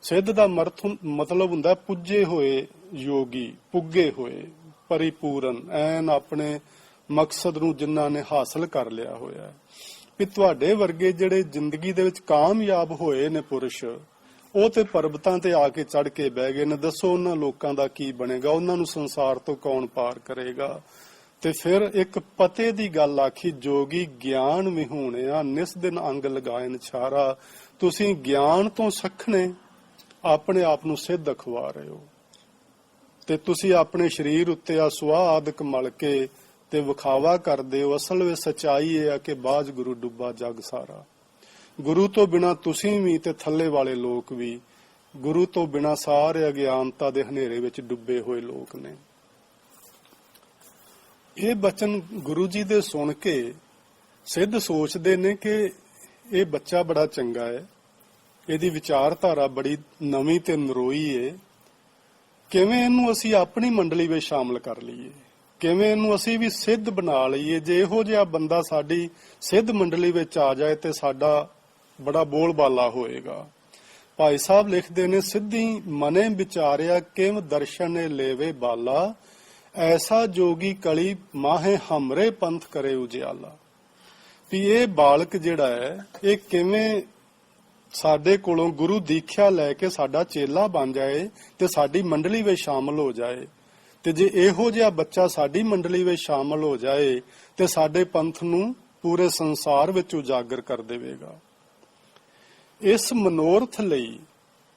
[SPEAKER 1] ਸਿੱਧ ਦਾ ਮਤਲਬ ਹੁੰਦਾ ਪੁੱਜੇ ਹੋਏ ਯੋਗੀ, ਪੁੱਗੇ ਹੋਏ, ਪਰਿਪੂਰਨ, ਐਨ ਆਪਣੇ ਮਕਸਦ ਨੂੰ ਜਿਨ੍ਹਾਂ ਨੇ ਹਾਸਲ ਕਰ ਲਿਆ ਹੋਇਆ। ਵੀ ਤੁਹਾਡੇ ਵਰਗੇ ਜਿਹੜੇ ਜ਼ਿੰਦਗੀ ਦੇ ਵਿੱਚ ਕਾਮਯਾਬ ਹੋਏ ਨੇ ਪੁਰਸ਼, ਉਹ ਤੇ ਪਰਬਤਾਂ ਤੇ ਆ ਕੇ ਚੜ ਕੇ ਬਹਿ ਗਏ ਨੇ। ਦੱਸੋ ਉਹਨਾਂ ਲੋਕਾਂ ਦਾ ਕੀ ਬਣੇਗਾ, ਉਹਨਾਂ ਨੂੰ ਸੰਸਾਰ ਤੋਂ ਕੌਣ ਪਾਰ ਕਰੇਗਾ। ਤੇ ਫਿਰ ਇੱਕ ਪਤੇ ਦੀ ਗੱਲ ਆਖੀ, ਜੋਗੀ ਗਿਆਨ ਵਿਹੂਣਿਆ ਨਿਸ ਦਿਨ ਅੰਗ ਲਗਾਏ ਨਿਛਾਰਾ। ਤੁਸੀਂ ਗਿਆਨ ਤੋਂ ਸਖਣੇ ਆਪਣੇ ਆਪ ਨੂੰ ਸਿੱਧ ਅਖਵਾ ਰਹੇ ਹੋ ਤੇ ਤੁਸੀਂ ਆਪਣੇ ਸਰੀਰ ਉੱਤੇ ਆ ਸੁਆਹ ਆਦਿਕ ਮਲ ਕੇ ਤੇ ਵਿਖਾਵਾ ਕਰਦੇ ਹੋ। ਅਸਲ ਵਿੱਚ ਸੱਚਾਈ ਇਹ ਆ ਕਿ ਬਾਝ ਗੁਰੂ ਡੁੱਬਾ ਜਗ ਸਾਰਾ। ਗੁਰੂ ਤੋਂ ਬਿਨਾਂ ਤੁਸੀਂ ਵੀ ਤੇ ਥੱਲੇ ਵਾਲੇ ਲੋਕ ਵੀ, ਗੁਰੂ ਤੋਂ ਬਿਨਾਂ ਸਾਰੇ ਅਗਿਆਨਤਾ ਦੇ ਹਨੇਰੇ ਵਿੱਚ ਡੁੱਬੇ ਹੋਏ ਲੋਕ ਨੇ। ਇਹ ਬਚਨ ਗੁਰੂ ਜੀ ਦੇ ਸੁਣ ਕੇ ਸਿੱਧ ਸੋਚਦੇ ਨੇ ਕਿ ਇਹ ਬੱਚਾ ਬੜਾ ਚੰਗਾ ਹੈ, ਇਹਦੀ ਵਿਚਾਰਧਾਰਾ ਬੜੀ ਨਵੀਂ ਤੇ ਨਰੋਈ ਹੈ। ਕਿਵੇਂ ਇਹਨੂੰ ਅਸੀਂ ਆਪਣੀ ਮੰਡਲੀ ਵਿੱਚ ਸ਼ਾਮਲ ਕਰ ਲਈਏ, ਕਿਵੇਂ ਇਹਨੂੰ ਅਸੀਂ ਵੀ ਸਿੱਧ ਬਣਾ ਲਈਏ। ਜੇ ਇਹੋ ਜਿਹਾ ਬੰਦਾ ਸਾਡੀ ਸਿੱਧ ਮੰਡਲੀ ਵਿੱਚ ਆ ਜਾਏ ਤੇ ਸਾਡਾ ਬੜਾ ਬੋਲਬਾਲਾ ਹੋਏਗਾ। ਭਾਈ ਸਾਹਿਬ ਲਿਖਦੇ ਨੇ ਸਿੱਧੀ ਮਨੇ ਵਿਚਾਰਿਆ ਕਿਮ ਦਰਸ਼ਨ ਲੇਵੇ ਬਾਲਾ। ਐਸਾ ਜੋਗੀ ਕਲੀ ਮਾਹੇ ਹਮਰੇ ਪੰਥ ਕਰੇ ਉਜਿਆਲਾ। ਵੀ ਇਹ ਬਾਲਕ ਜਿਹੜਾ ਹੈ ਇਹ ਕਿਵੇਂ ਸਾਡੇ ਕੋਲੋਂ ਗੁਰੂ ਦੀਖਿਆ ਲੈ ਕੇ ਸਾਡਾ ਚੇਲਾ ਬਣ ਜਾਏ ਤੇ ਸਾਡੀ ਮੰਡਲੀ ਵਿੱਚ ਸ਼ਾਮਲ ਹੋ ਜਾਏ। ਤੇ ਜੇ ਇਹੋ ਜਿਹਾ ਬੱਚਾ ਸਾਡੀ ਮੰਡਲੀ ਵਿੱਚ ਸ਼ਾਮਲ ਹੋ ਜਾਏ ਤੇ ਸਾਡੇ ਪੰਥ ਨੂੰ ਪੂਰੇ ਸੰਸਾਰ ਵਿੱਚ ਉਜਾਗਰ ਕਰ ਦੇਵੇਗਾ। ਇਸ ਮਨੋਰਥ ਲਈ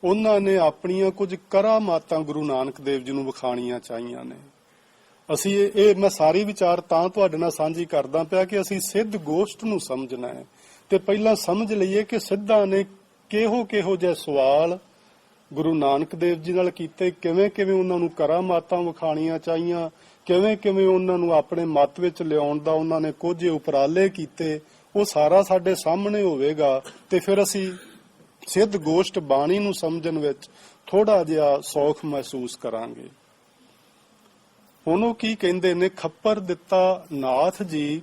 [SPEAKER 1] ਉਹਨਾਂ ਨੇ ਆਪਣੀਆਂ ਕੁਝ ਕਰਾਮਾਤਾਂ ਗੁਰੂ ਨਾਨਕ ਦੇਵ ਜੀ ਨੂੰ ਵਿਖਾਣੀਆਂ ਚਾਹੀਆਂ ਨੇ। ਅਸੀਂ ਇਹ ਮੈਂ ਸਾਰੀ ਵਿਚਾਰ ਤਾਂ ਤੁਹਾਡੇ ਨਾਲ ਸਾਂਝੀ ਕਰਦਾ ਪਿਆ ਕਿ ਅਸੀਂ ਸਿੱਧ ਗੋਸ਼ਟ ਨੂੰ ਸਮਝਣਾ ਹੈ ਤੇ ਪਹਿਲਾਂ ਸਮਝ ਲਈਏ ਕਿ ਸਿੱਧਾਂ ਨੇ ਕਿਹੋ ਜਿਹੇ ਸਵਾਲ ਗੁਰੂ ਨਾਨਕ ਦੇਵ ਜੀ ਨਾਲ ਕੀਤੇ, ਕਿਵੇਂ ਉਹਨਾਂ ਨੂੰ ਕਰਾਮਾਤਾਂ ਵਿਖਾਣੀਆਂ ਚਾਹੀਆਂ, ਕਿਵੇਂ ਉਹਨਾਂ ਨੂੰ ਆਪਣੇ ਮੱਤ ਵਿੱਚ ਲਿਆਉਣ ਦਾ ਉਹਨਾਂ ਨੇ ਕੁਝ ਉਪਰਾਲੇ ਕੀਤੇ। ਉਹ ਸਾਰਾ ਸਾਡੇ ਸਾਹਮਣੇ ਹੋਵੇਗਾ ਤੇ ਫਿਰ ਅਸੀਂ ਸਿੱਧ ਗੋਸ਼ਟ ਬਾਣੀ ਨੂੰ ਸਮਝਣ ਵਿੱਚ ਥੋੜਾ ਜਿਹਾ ਸੌਖ ਮਹਿਸੂਸ ਕਰਾਂਗੇ। ਹੁਣ ਉਹ ਕੀ ਕਹਿੰਦੇ ਨੇ, ਖੱਪਰ ਦਿੱਤਾ ਨਾਥ ਜੀ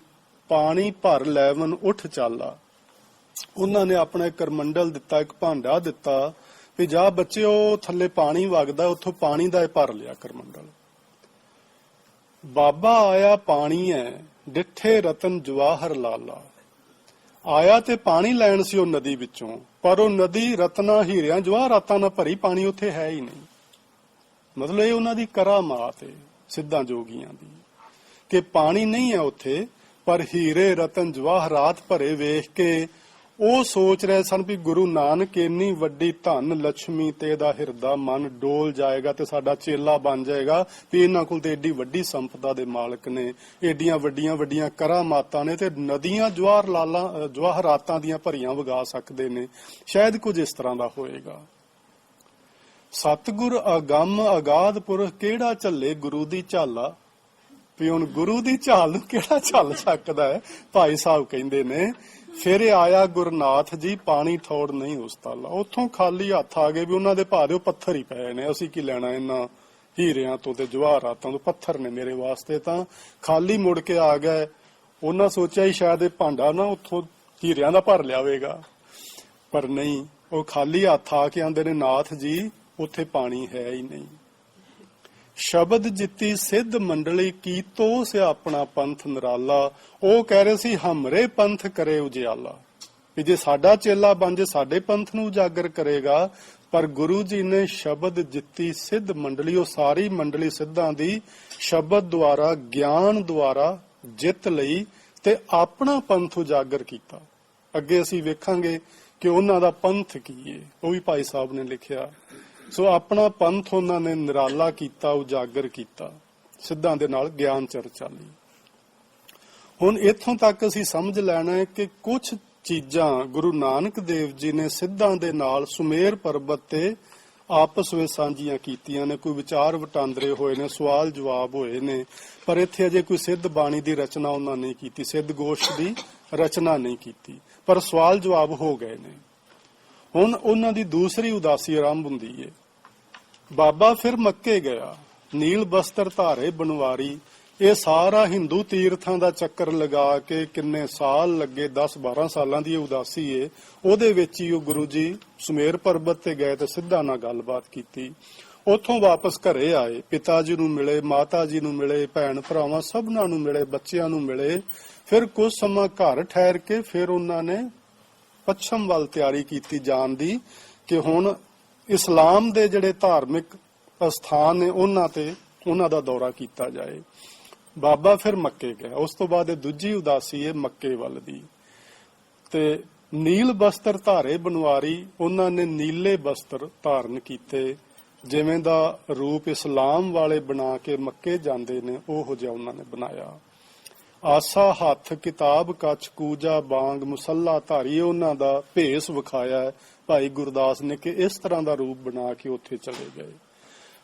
[SPEAKER 1] ਪਾਣੀ ਭਰ ਲੈਵਨ ਉੱਠ ਚਾਲਾ। ਉਹਨਾਂ ਨੇ ਆਪਣਾ ਇੱਕ ਕਰਮੰਡਲ ਦਿੱਤਾ, ਇੱਕ ਭਾਂਡਾ ਦਿੱਤਾ ਵੀ ਜਾ ਬੱਚਿਓ ਥੱਲੇ ਪਾਣੀ ਵਗਦਾ, ਉੱਥੋਂ ਪਾਣੀ ਦਾ ਭਰ ਲਿਆ ਕਰਮੰਡਲ। ਬਾਬਾ ਆਇਆ ਪਾਣੀ ਹੈ ਡਿੱਠੇ ਰਤਨ ਜਵਾਹਰ ਲਾਲਾ। ਆਇਆ ਤੇ ਪਾਣੀ ਲੈਣ ਸੀ ਉਹ ਨਦੀ ਵਿੱਚੋਂ, ਪਰ ਉਹ ਨਦੀ ਰਤਨਾ ਹੀਰਿਆਂ ਜਵਾਹਰਾਤਾਂ ਨਾਲ ਭਰੀ, ਪਾਣੀ ਉੱਥੇ ਹੈ ਹੀ ਨਹੀਂ। ਮਤਲਬ ਇਹ ਉਹਨਾਂ ਦੀ ਕਰਾਮਾਤ ਹੈ ਸਿੱਧਾਂ ਜੋਗੀਆਂ ਦੀ ਕਿ ਪਾਣੀ ਨਹੀਂ ਹੈ ਉੱਥੇ, ਪਰ ਹੀਰੇ ਰਤਨ ਜਵਾਹਰਾਤ ਭਰੇ ਵੇਖ ਕੇ ਉਹ ਸੋਚ ਰਹੇ ਸਨ ਵੀ ਗੁਰੂ ਨਾਨਕ ਇੰਨੀ ਵੱਡੀ ਧਨ ਲక్ష్ਮੀ ਤੇ ਇਹਦਾ ਹਿਰਦਾ ਮਨ ਡੋਲ ਜਾਏਗਾ ਤੇ ਸਾਡਾ ਚੇਲਾ ਬਣ ਜਾਏਗਾ ਵੀ ਇਹਨਾਂ ਕੋਲ ਤੇ ਏਡੀ ਵੱਡੀ ਸੰਪਦਾ ਦੇ ਮਾਲਕ ਨੇ, ਏਡੀਆਂ ਵੱਡੀਆਂ ਵੱਡੀਆਂ ਕਰਾਮਾਤਾਂ ਨੇ ਤੇ ਨਦੀਆਂ ਜਵਾਹਰਾਤਾਂ ਦੀਆਂ ਭਰੀਆਂ ਵਗਾ ਸਕਦੇ ਨੇ। ਸ਼ਾਇਦ ਕੁਝ ਇਸ ਤਰ੍ਹਾਂ ਦਾ ਹੋਏਗਾ। ਸਤਿਗੁਰ ਅਗੰਮ ਅਗਾਧ ਪੁਰਖ ਕਿਹੜਾ ਝੱਲੇ ਗੁਰੂ ਦੀ ਝਾਲਾ, ਵੀ ਹੁਣ ਗੁਰੂ ਦੀ ਝਾਲ ਨੂੰ ਕਿਹੜਾ ਝੱਲ ਸਕਦਾ ਹੈ। ਭਾਈ ਸਾਹਿਬ ਕਹਿੰਦੇ ਨੇ ਫਿਰ ਆਇਆ ਗੁਰਨਾਥ ਜੀ ਪਾਣੀ ਠੋੜ ਨਹੀਂ ਉਸ ਤਾਲਾ। ਉੱਥੋਂ ਖਾਲੀ ਹੱਥ ਆ ਗਏ ਵੀ ਉਹਨਾਂ ਦੇ ਭਾਵੇਂ ਪੱਥਰ ਹੀ ਪਏ ਨੇ, ਅਸੀਂ ਕੀ ਲੈਣਾ ਇਹਨਾਂ ਹੀਰਿਆਂ ਤੋਂ ਤੇ ਜਵਾਹਰਾਤਾਂ ਤੋਂ, ਪੱਥਰ ਨੇ ਮੇਰੇ ਵਾਸਤੇ। ਤਾਂ ਖਾਲੀ ਮੁੜ ਕੇ ਆ ਗਏ। ਉਹਨਾਂ ਸੋਚਿਆ ਹੀ ਸ਼ਾਇਦ ਇਹ ਭਾਂਡਾ ਨਾ ਉੱਥੋਂ ਹੀਰਿਆਂ ਦਾ ਭਰ ਲਿਆਵੇਗਾ, ਪਰ ਨਹੀਂ, ਉਹ ਖਾਲੀ ਹੱਥ ਆ ਕੇ ਆਂਦੇ ਨੇ ਨਾਥ ਜੀ ਉੱਥੇ ਪਾਣੀ ਹੈ ਹੀ ਨਹੀਂ। ਸ਼ਬਦ ਜਿੱਤੀ ਸਿੱਧ ਮੰਡਲੀ ਕੀਤੋ ਸੇ ਆਪਣਾ ਪੰਥ ਨਿਰਾਲਾ। ਉਹ ਕਹਿ ਰਹੇ ਸੀ ਹਮਰੇ ਪੰਥ ਕਰੇ ਉਜਿਆਲਾ, ਵੀ ਜੇ ਸਾਡਾ ਚੇਲਾ ਬਣ ਜੇ ਸਾਡੇ ਪੰਥ ਨੂੰ ਉਜਾਗਰ ਕਰੇਗਾ। ਪਰ ਗੁਰੂ ਜੀ ਨੇ ਸ਼ਬਦ ਜਿੱਤੀ ਸਿੱਧ ਮੰਡਲੀ, ਉਹ ਸਾਰੀ ਮੰਡਲੀ ਸਿੱਧਾਂ ਦੀ ਸ਼ਬਦ ਦੁਆਰਾ ਗਿਆਨ ਦੁਆਰਾ ਜਿੱਤ ਲਈ ਤੇ ਆਪਣਾ ਪੰਥ ਉਜਾਗਰ ਕੀਤਾ। ਅੱਗੇ ਅਸੀਂ ਵੇਖਾਂਗੇ ਕਿ ਉਹਨਾਂ ਦਾ ਪੰਥ ਕੀ ਹੈ, ਉਹ ਵੀ ਭਾਈ ਸਾਹਿਬ ਨੇ ਲਿਖਿਆ। ਸੋ ਆਪਣਾ ਪੰਥ ਉਹਨਾਂ ਨੇ ਨਿਰਾਲਾ ਕੀਤਾ, ਉਜਾਗਰ ਕੀਤਾ ਸਿੱਧਾਂ ਦੇ ਨਾਲ ਗਿਆਨ ਚਰਚਾ ਲਈ। ਹੁਣ ਇੱਥੋਂ ਤੱਕ ਅਸੀਂ ਸਮਝ ਲੈਣਾ ਹੈ ਕਿ ਕੁਝ ਚੀਜ਼ਾਂ ਗੁਰੂ ਨਾਨਕ ਦੇਵ ਜੀ ਨੇ ਸਿੱਧਾਂ ਦੇ ਨਾਲ ਸੁਮੇਰ ਪਰਬਤ ਤੇ ਆਪਸ ਵਿੱਚ ਸਾਂਝੀਆਂ ਕੀਤੀਆਂ ਨੇ। ਕੋਈ ਵਿਚਾਰ ਵਟਾਂਦਰੇ ਹੋਏ ਨੇ, ਸਵਾਲ ਜਵਾਬ ਹੋਏ ਨੇ, ਪਰ ਇੱਥੇ ਅਜੇ ਕੋਈ ਸਿੱਧ ਬਾਣੀ ਦੀ ਰਚਨਾ ਉਹਨਾਂ ਨੇ ਕੀਤੀ, ਸਿੱਧ ਗੋਸ਼ਟ ਦੀ ਰਚਨਾ ਨਹੀਂ ਕੀਤੀ, ਪਰ ਸਵਾਲ ਜਵਾਬ ਹੋ ਗਏ ਨੇ। ਹੁਣ ਉਹਨਾਂ ਦੀ ਦੂਸਰੀ ਉਦਾਸੀ ਆਰੰਭ ਹੁੰਦੀ ਏ। ਬਾਬਾ ਫਿਰ ਮੱਕੇ ਗਿਆ, ਨੀਲ ਬਸਤਰ ਧਾਰੇ ਬਨਵਾਰੀ। ਇਹ ਸਾਰਾ ਹਿੰਦੂ ਤੀਰਥਾਂ ਦਾ ਚੱਕਰ ਲਗਾ ਕੇ ਕਿੰਨੇ ਸਾਲ ਲੱਗੇ, 10-12 ਸਾਲਾਂ ਦੀ ਉਦਾਸੀ ਏ। ਉਹਦੇ ਵਿੱਚ ਹੀ ਉਹ ਗੁਰੂ ਜੀ ਸੁਮੇਰ ਪਰਬਤ ਤੇ ਗਏ ਤੇ ਸਿੱਧਾਂ ਨਾਲ ਗੱਲਬਾਤ ਕੀਤੀ। ਉੱਥੋਂ ਵਾਪਸ ਘਰੇ ਆਏ, ਪਿਤਾ ਜੀ ਨੂੰ ਮਿਲੇ, ਮਾਤਾ ਜੀ ਨੂੰ ਮਿਲੇ, ਭੈਣ ਭਰਾਵਾਂ ਸਭਨਾਂ ਨੂੰ ਮਿਲੇ, ਬੱਚਿਆਂ ਨੂੰ ਮਿਲੇ। ਫਿਰ ਕੁਝ ਸਮਾਂ ਘਰ ਠਹਿਰ ਕੇ ਫਿਰ ਉਹਨਾਂ ਨੇ ਪੱਛਮ ਵੱਲ ਤਿਆਰੀ ਕੀਤੀ ਜਾਣ ਦੀ ਕਿ ਹੁਣ ਇਸਲਾਮ ਦੇ ਜਿਹੜੇ ਧਾਰਮਿਕ ਸਥਾਨ ਨੇ ਉਹਨਾਂ ਦਾ ਦੌਰਾ ਕੀਤਾ ਜਾਏ। ਬਾਬਾ ਫਿਰ ਮੱਕੇ ਗਿਆ। ਉਸ ਤੋਂ ਬਾਅਦ ਇਹ ਦੂਜੀ ਉਦਾਸੀ ਹੈ ਮੱਕੇ ਵੱਲ ਦੀ। ਤੇ ਨੀਲ ਬਸਤਰ ਧਾਰੇ ਬਨਵਾਰੀ, ਉਹਨਾਂ ਨੇ ਨੀਲੇ ਬਸਤਰ ਧਾਰਨ ਕੀਤੇ, ਜਿਵੇਂ ਦਾ ਰੂਪ ਇਸਲਾਮ ਵਾਲੇ ਬਣਾ ਕੇ ਮੱਕੇ ਜਾਂਦੇ ਨੇ ਉਹੋ ਜਿਹਾ ਉਹਨਾਂ ਨੇ ਬਣਾਇਆ। ਆਸਾ ਹੱਥ ਕਿਤਾਬ ਕੱਚ ਕੂਜਾ ਬਾਂਗ ਮੁਸੱਲਾ ਧਾਰੀ, ਉਹਨਾਂ ਦਾ ਭੇਸ ਵਿਖਾਇਆ ਹੈ ਭਾਈ ਗੁਰਦਾਸ ਨੇ ਕਿ ਇਸ ਤਰ੍ਹਾਂ ਦਾ ਰੂਪ ਬਣਾ ਕੇ ਉੱਥੇ ਚਲੇ ਗਏ।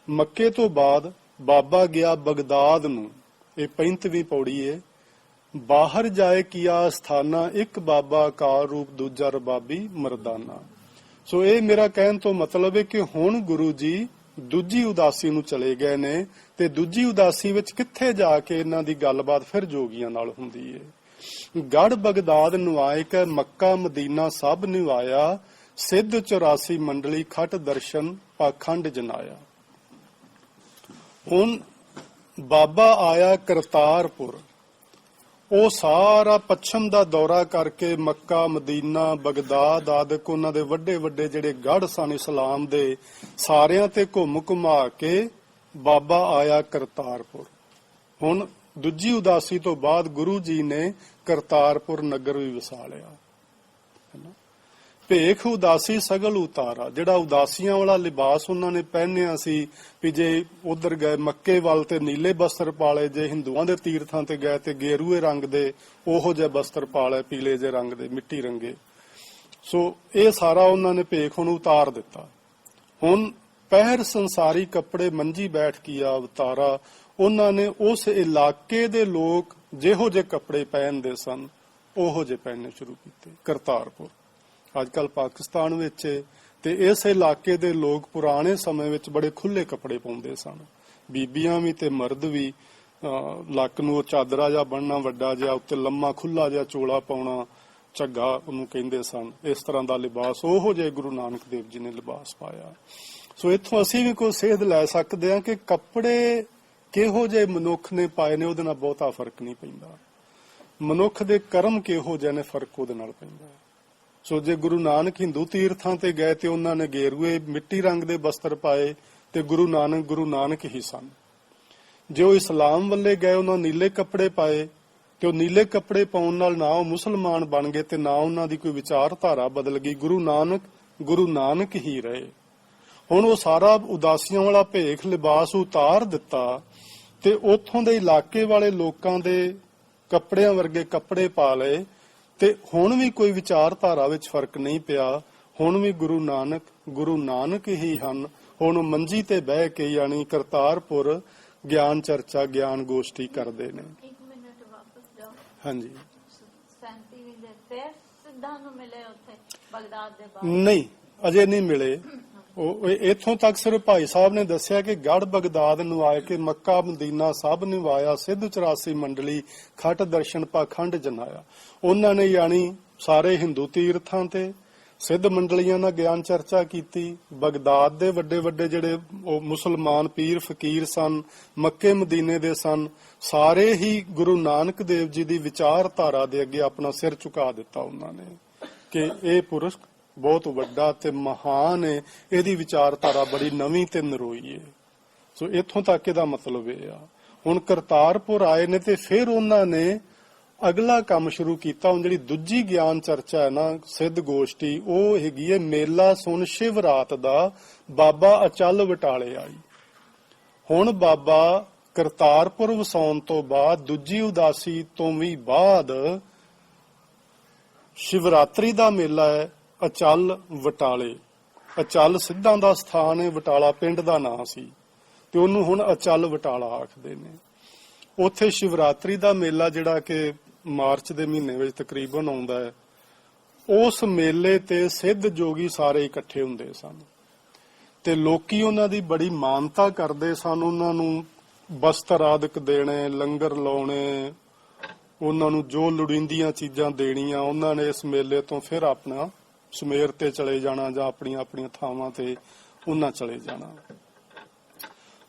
[SPEAKER 1] ਮੱਕੇ ਤੋਂ ਬਾਅਦ ਬਾਬਾ ਗਿਆ ਬਗਦਾਦ ਨੂੰ। ਇਹ 35ਵੀਂ ਪੌੜੀ ਏ। ਬਾਹਰ ਜਾਏ ਕੀਆ ਸਥਾਨਾ, ਇੱਕ ਬਾਬਾ ਅਕਾਰ ਰੂਪ ਦੂਜਾ ਰਬਾਬੀ ਮਰਦਾਨਾ। ਸੋ ਇਹ ਮੇਰਾ ਕਹਿਣ ਤੋਂ ਮਤਲਬ ਹੈ ਕਿ ਹੁਣ ਗੁਰੂ ਜੀ ਦੂਜੀ ਉਦਾਸੀ ਨੂੰ ਚਲੇ ਗਏ ਨੇ ਤੇ ਦੂਜੀ ਉਦਾਸੀ ਵਿੱਚ ਕਿੱਥੇ ਜਾ ਕੇ ਇਹਨਾਂ ਦੀ ਗੱਲਬਾਤ ਫਿਰ ਜੋਗੀਆਂ ਨਾਲ ਹੁੰਦੀ ਏ। ਗੜ ਬਗਦਾਦ ਨਵਾਇਕ ਮੱਕਾ ਮਦੀਨਾ ਸਭ ਨਿਵਾਇਆ, ਸਿੱਧ 84 ਮੰਡਲੀ ਖਟ ਦਰਸ਼ਨ ਪਾਖੰਡ ਜਨਾਇਆ। ਹੁਣ ਬਾਬਾ ਆਇਆ ਕਰਤਾਰਪੁਰ। ਉਹ ਸਾਰਾ ਪੱਛਮ ਦਾ ਦੌਰਾ ਕਰਕੇ ਮੱਕਾ ਮਦੀਨਾ ਬਗਦਾਦ ਆਦਿਕ ਉਹਨਾਂ ਦੇ ਵੱਡੇ ਵੱਡੇ ਜਿਹੜੇ ਗੜ੍ਹ ਸਨ ਇਸਲਾਮ ਦੇ, ਸਾਰਿਆਂ ਤੇ ਘੁੰਮ ਘੁਮਾ ਕੇ ਬਾਬਾ ਆਇਆ ਕਰਤਾਰਪੁਰ। ਹੁਣ ਦੂਜੀ ਉਦਾਸੀ ਤੋਂ ਬਾਅਦ ਗੁਰੂ ਜੀ ਨੇ ਕਰਤਾਰਪੁਰ ਨਗਰ ਵੀ ਵਸਾ ਲਿਆ। ਭੇਖ ਉਦਾਸੀ ਸਗਲ ਉਤਾਰਾ, ਜਿਹੜਾ ਉਦਾਸੀਆਂ ਵਾਲਾ ਲਿਬਾਸ ਉਹਨਾਂ ਨੇ ਪਹਿਨਿਆ ਸੀ ਵੀ ਜੇ ਉਧਰ ਗਏ ਮੱਕੇ ਵੱਲ ਤੇ ਨੀਲੇ ਬਸਤਰ ਪਾਲੇ, ਜੇ ਹਿੰਦੂਆਂ ਦੇ ਤੀਰਥਾਂ ਤੇ ਗਏ ਤੇ ਗੇਰੂਏ ਰੰਗ ਦੇ ਉਹੋ ਜਿਹੇ ਬਸਤਰ ਪਾਲੇ, ਪੀਲੇ ਜਿਹੇ ਰੰਗ ਦੇ ਮਿੱਟੀ ਰੰਗੇ। ਸੋ ਇਹ ਸਾਰਾ ਉਹਨਾਂ ਨੇ ਭੇਖ ਨੂੰ ਉਤਾਰ ਦਿੱਤਾ। ਹੁਣ ਪਹਿਰ ਸੰਸਾਰੀ ਕੱਪੜੇ ਮੰਜੀ ਬੈਠ ਕੀਆ ਅਵਤਾਰਾ, ਉਹਨਾਂ ਨੇ ਉਸ ਇਲਾਕੇ ਦੇ ਲੋਕ ਜਿਹੋ ਜਿਹੇ ਕੱਪੜੇ ਪਹਿਨਦੇ ਸਨ ਉਹੋ ਜਿਹੇ ਪਹਿਨਣੇ ਸ਼ੁਰੂ ਕੀਤੇ। ਕਰਤਾਰਪੁਰ ਅੱਜ ਕੱਲ ਪਾਕਿਸਤਾਨ ਵਿੱਚ ਤੇ ਇਸ ਇਲਾਕੇ ਦੇ ਲੋਕ ਪੁਰਾਣੇ ਸਮੇਂ ਵਿੱਚ ਬੜੇ ਖੁੱਲੇ ਕੱਪੜੇ ਪਾਉਂਦੇ ਸਨ, ਬੀਬੀਆਂ ਵੀ ਤੇ ਮਰਦ ਵੀ। ਲੱਕ ਨੂੰ ਉਹ ਚਾਦਰਾ ਜਿਹਾ ਬੰਨਣਾ ਵੱਡਾ ਜਿਹਾ, ਉੱਤੇ ਲੰਮਾ ਖੁੱਲਾ ਜਿਹਾ ਚੋਲਾ ਪਾਉਣਾ, ਝੱਗਾ ਉਹਨੂੰ ਕਹਿੰਦੇ ਸਨ। ਇਸ ਤਰ੍ਹਾਂ ਦਾ ਲਿਬਾਸ ਉਹੋ ਜਿਹੇ ਗੁਰੂ ਨਾਨਕ ਦੇਵ ਜੀ ਨੇ ਲਿਬਾਸ ਪਾਇਆ। ਸੋ ਇੱਥੋਂ ਅਸੀਂ ਵੀ ਕੋਈ ਸੇਧ ਲੈ ਸਕਦੇ ਹਾਂ ਕਿ ਕੱਪੜੇ ਕਿਹੋ ਜਿਹੇ ਮਨੁੱਖ ਨੇ ਪਾਏ ਨੇ ਉਹਦੇ ਨਾਲ ਬਹੁਤਾ ਫਰਕ ਨਹੀਂ ਪੈਂਦਾ। ਮਨੁੱਖ ਦੇ ਕਰਮ ਕਿਹੋ ਜਿਹੇ ਨੇ ਫਰਕ ਉਹਦੇ ਨਾਲ ਪੈਂਦਾ। ਸੋ ਜੇ ਗੁਰੂ ਨਾਨਕ ਹਿੰਦੂ ਤੀਰਥਾਂ ਤੇ ਗਏ ਤੇ ਉਹਨਾਂ ਨੇ ਗੇਰੂਏ ਮਿੱਟੀ ਰੰਗ ਦੇ ਬਸਤਰ ਪਾਏ ਤੇ ਗੁਰੂ ਨਾਨਕ ਹੀ ਸਨ। ਜੇ ਉਹ ਇਸਲਾਮ ਵੱਲੇ ਗਏ ਉਹਨਾਂ ਨੀਲੇ ਕੱਪੜੇ ਪਾਏ ਤੇ ਉਹ ਨੀਲੇ ਕੱਪੜੇ ਪਾਉਣ ਨਾਲ ਨਾ ਉਹ ਮੁਸਲਮਾਨ ਬਣ ਗਏ ਤੇ ਨਾ ਉਹਨਾਂ ਦੀ ਕੋਈ ਵਿਚਾਰਧਾਰਾ ਬਦਲ ਗਈ। ਗੁਰੂ ਨਾਨਕ ਹੀ ਰਹੇ। ਹੁਣ ਉਹ ਸਾਰਾ ਉਦਾਸੀਆਂ ਵਾਲਾ ਭੇਖ ਲਿਬਾਸ ਉਤਾਰ ਦਿੱਤਾ ਤੇ ਉੱਥੋਂ ਦੇ ਇਲਾਕੇ ਵਾਲੇ ਲੋਕਾਂ ਦੇ ਕੱਪੜਿਆਂ ਵਰਗੇ ਕੱਪੜੇ ਪਾ ਲਏ ਤੇ ਹੁਣ ਵੀ ਕੋਈ ਵਿਚਾਰਧਾਰਾ ਵਿੱਚ ਫਰਕ ਨਹੀਂ ਪਿਆ। ਹੁਣ ਵੀ ਗੁਰੂ ਨਾਨਕ ਹੀ ਹਨ। ਹੁਣ ਉਹ ਮੰਜੀ ਤੇ ਬਹਿ ਕੇ ਯਾਨੀ ਕਰਤਾਰਪੁਰ ਗਿਆਨ ਚਰਚਾ ਗਿਆਨ ਗੋਸ਼ਟੀ ਕਰਦੇ ਨੇ।
[SPEAKER 2] ਇੱਕ ਮਿੰਟ ਵਾਪਸ ਜਾਓ।
[SPEAKER 1] ਹਾਂਜੀ
[SPEAKER 2] 37 ਦੇ ਫਿਰ ਸਿੱਧਾਂ ਨੂੰ ਮਿਲੇ ਉੱਥੇ ਬਗਦਾਦ ਦੇ ਬਾਹਰ?
[SPEAKER 1] ਨਹੀਂ, ਅਜੇ ਨਹੀਂ ਮਿਲੇ। ਉਹ ਇੱਥੋਂ ਤੱਕ ਸਿਰਫ ਭਾਈ ਸਾਹਿਬ ਨੇ ਦੱਸਿਆ ਕਿ ਗੜ ਬਗਦਾਦ ਨੂੰ ਆਏ ਕਿ ਮੱਕਾ ਮਦੀਨਾ ਸਭ ਨਿਵਾਇਆ, ਸਿੱਧ 84 ਮੰਡਲੀ ਖੱਟ ਦਰਸ਼ਨ ਪਾਖੰਡ ਜਨਾਇਆ। ਉਹਨਾਂ ਨੇ ਯਾਨੀ ਸਾਰੇ ਹਿੰਦੂ ਤੀਰਥਾਂ ਤੇ ਸਿੱਧ ਮੰਡਲੀਆਂ ਨਾਲ ਗਿਆਨ ਚਰਚਾ ਕੀਤੀ। ਬਗਦਾਦ ਦੇ ਵੱਡੇ ਵੱਡੇ ਜਿਹੜੇ ਉਹ ਮੁਸਲਮਾਨ ਪੀਰ ਫਕੀਰ ਸਨ, ਮੱਕੇ ਮਦੀਨੇ ਦੇ ਸਨ, ਸਾਰੇ ਹੀ ਗੁਰੂ ਨਾਨਕ ਦੇਵ ਜੀ ਦੀ ਵਿਚਾਰਧਾਰਾ ਦੇ ਅੱਗੇ ਆਪਣਾ ਸਿਰ ਝੁਕਾ ਦਿੱਤਾ ਉਹਨਾਂ ਨੇ ਕਿ ਇਹ ਪੁਰਸ਼ ਬਹੁਤ ਵੱਡਾ ਤੇ ਮਹਾਨ ਹੈ, ਇਹਦੀ ਵਿਚਾਰਧਾਰਾ ਬੜੀ ਨਵੀਂ ਤੇ ਨਰੋਈ ਹੈ। ਸੋ ਇੱਥੋਂ ਤੱਕ ਇਹਦਾ ਮਤਲਬ ਇਹ ਆ। ਹੁਣ ਕਰਤਾਰਪੁਰ ਆਏ ਨੇ ਤੇ ਫਿਰ ਉਹਨਾਂ ਨੇ ਅਗਲਾ ਕੰਮ ਸ਼ੁਰੂ ਕੀਤਾ। ਹੁਣ ਜਿਹੜੀ ਦੂਜੀ ਗਿਆਨ ਚਰਚਾ ਹੈ ਨਾ ਸਿੱਧ ਗੋਸ਼ਟੀ, ਉਹ ਹੈਗੀ ਹੈ ਮੇਲਾ ਸੁਣ ਸ਼ਿਵ ਰਾਤ ਦਾ ਬਾਬਾ ਅਚਲ ਬਟਾਲੇ ਆਈ। ਹੁਣ ਬਾਬਾ ਕਰਤਾਰਪੁਰ ਵਸਾਉਣ ਤੋਂ ਬਾਅਦ ਦੂਜੀ ਉਦਾਸੀ ਤੋਂ ਵੀ ਬਾਅਦ ਸ਼ਿਵਰਾਤਰੀ ਦਾ ਮੇਲਾ ਹੈ ਅਚਲ ਬਟਾਲੇ। ਅਚਲ ਸਿੱਧਾਂ ਦਾ ਸਥਾਨ ਹੈ, ਬਟਾਲਾ ਪਿੰਡ ਦਾ ਨਾਂ ਸੀ ਤੇ ਉਹਨੂੰ ਹੁਣ ਅਚਲ ਬਟਾਲਾ ਆਖਦੇ ਨੇ। ਉੱਥੇ ਸ਼ਿਵਰਾਤਰੀ ਦਾ ਮੇਲਾ ਜਿਹੜਾ ਕਿ ਮਾਰਚ ਦੇ ਮਹੀਨੇ ਵਿੱਚ ਤਕਰੀਬਨ ਆਉਂਦਾ ਹੈ, ਉਸ ਮੇਲੇ ਤੇ ਸਿੱਧ ਜੋਗੀ ਸਾਰੇ ਇਕੱਠੇ ਹੁੰਦੇ ਸਨ ਤੇ ਲੋਕੀ ਉਹਨਾਂ ਦੀ ਬੜੀ ਮਾਨਤਾ ਕਰਦੇ ਸਨ। ਉਹਨਾਂ ਨੂੰ ਬਸਤਰ ਆਦਿਕ ਦੇਣੇ, ਲੰਗਰ ਲਾਉਣੇ, ਉਹਨਾਂ ਨੂੰ ਜੋ ਲੋੜੀਂਦੀਆਂ ਚੀਜ਼ਾਂ ਦੇਣੀਆਂ। ਉਹਨਾਂ ਨੇ ਇਸ ਮੇਲੇ ਤੋਂ ਫਿਰ ਆਪਣਾ ਸਮੇਰ ਤੇ ਚਲੇ ਜਾਣਾ ਜਾਂ ਆਪਣੀਆਂ ਥਾਵਾਂ ਤੇ ਉਹਨਾਂ ਚਲੇ ਜਾਣਾ।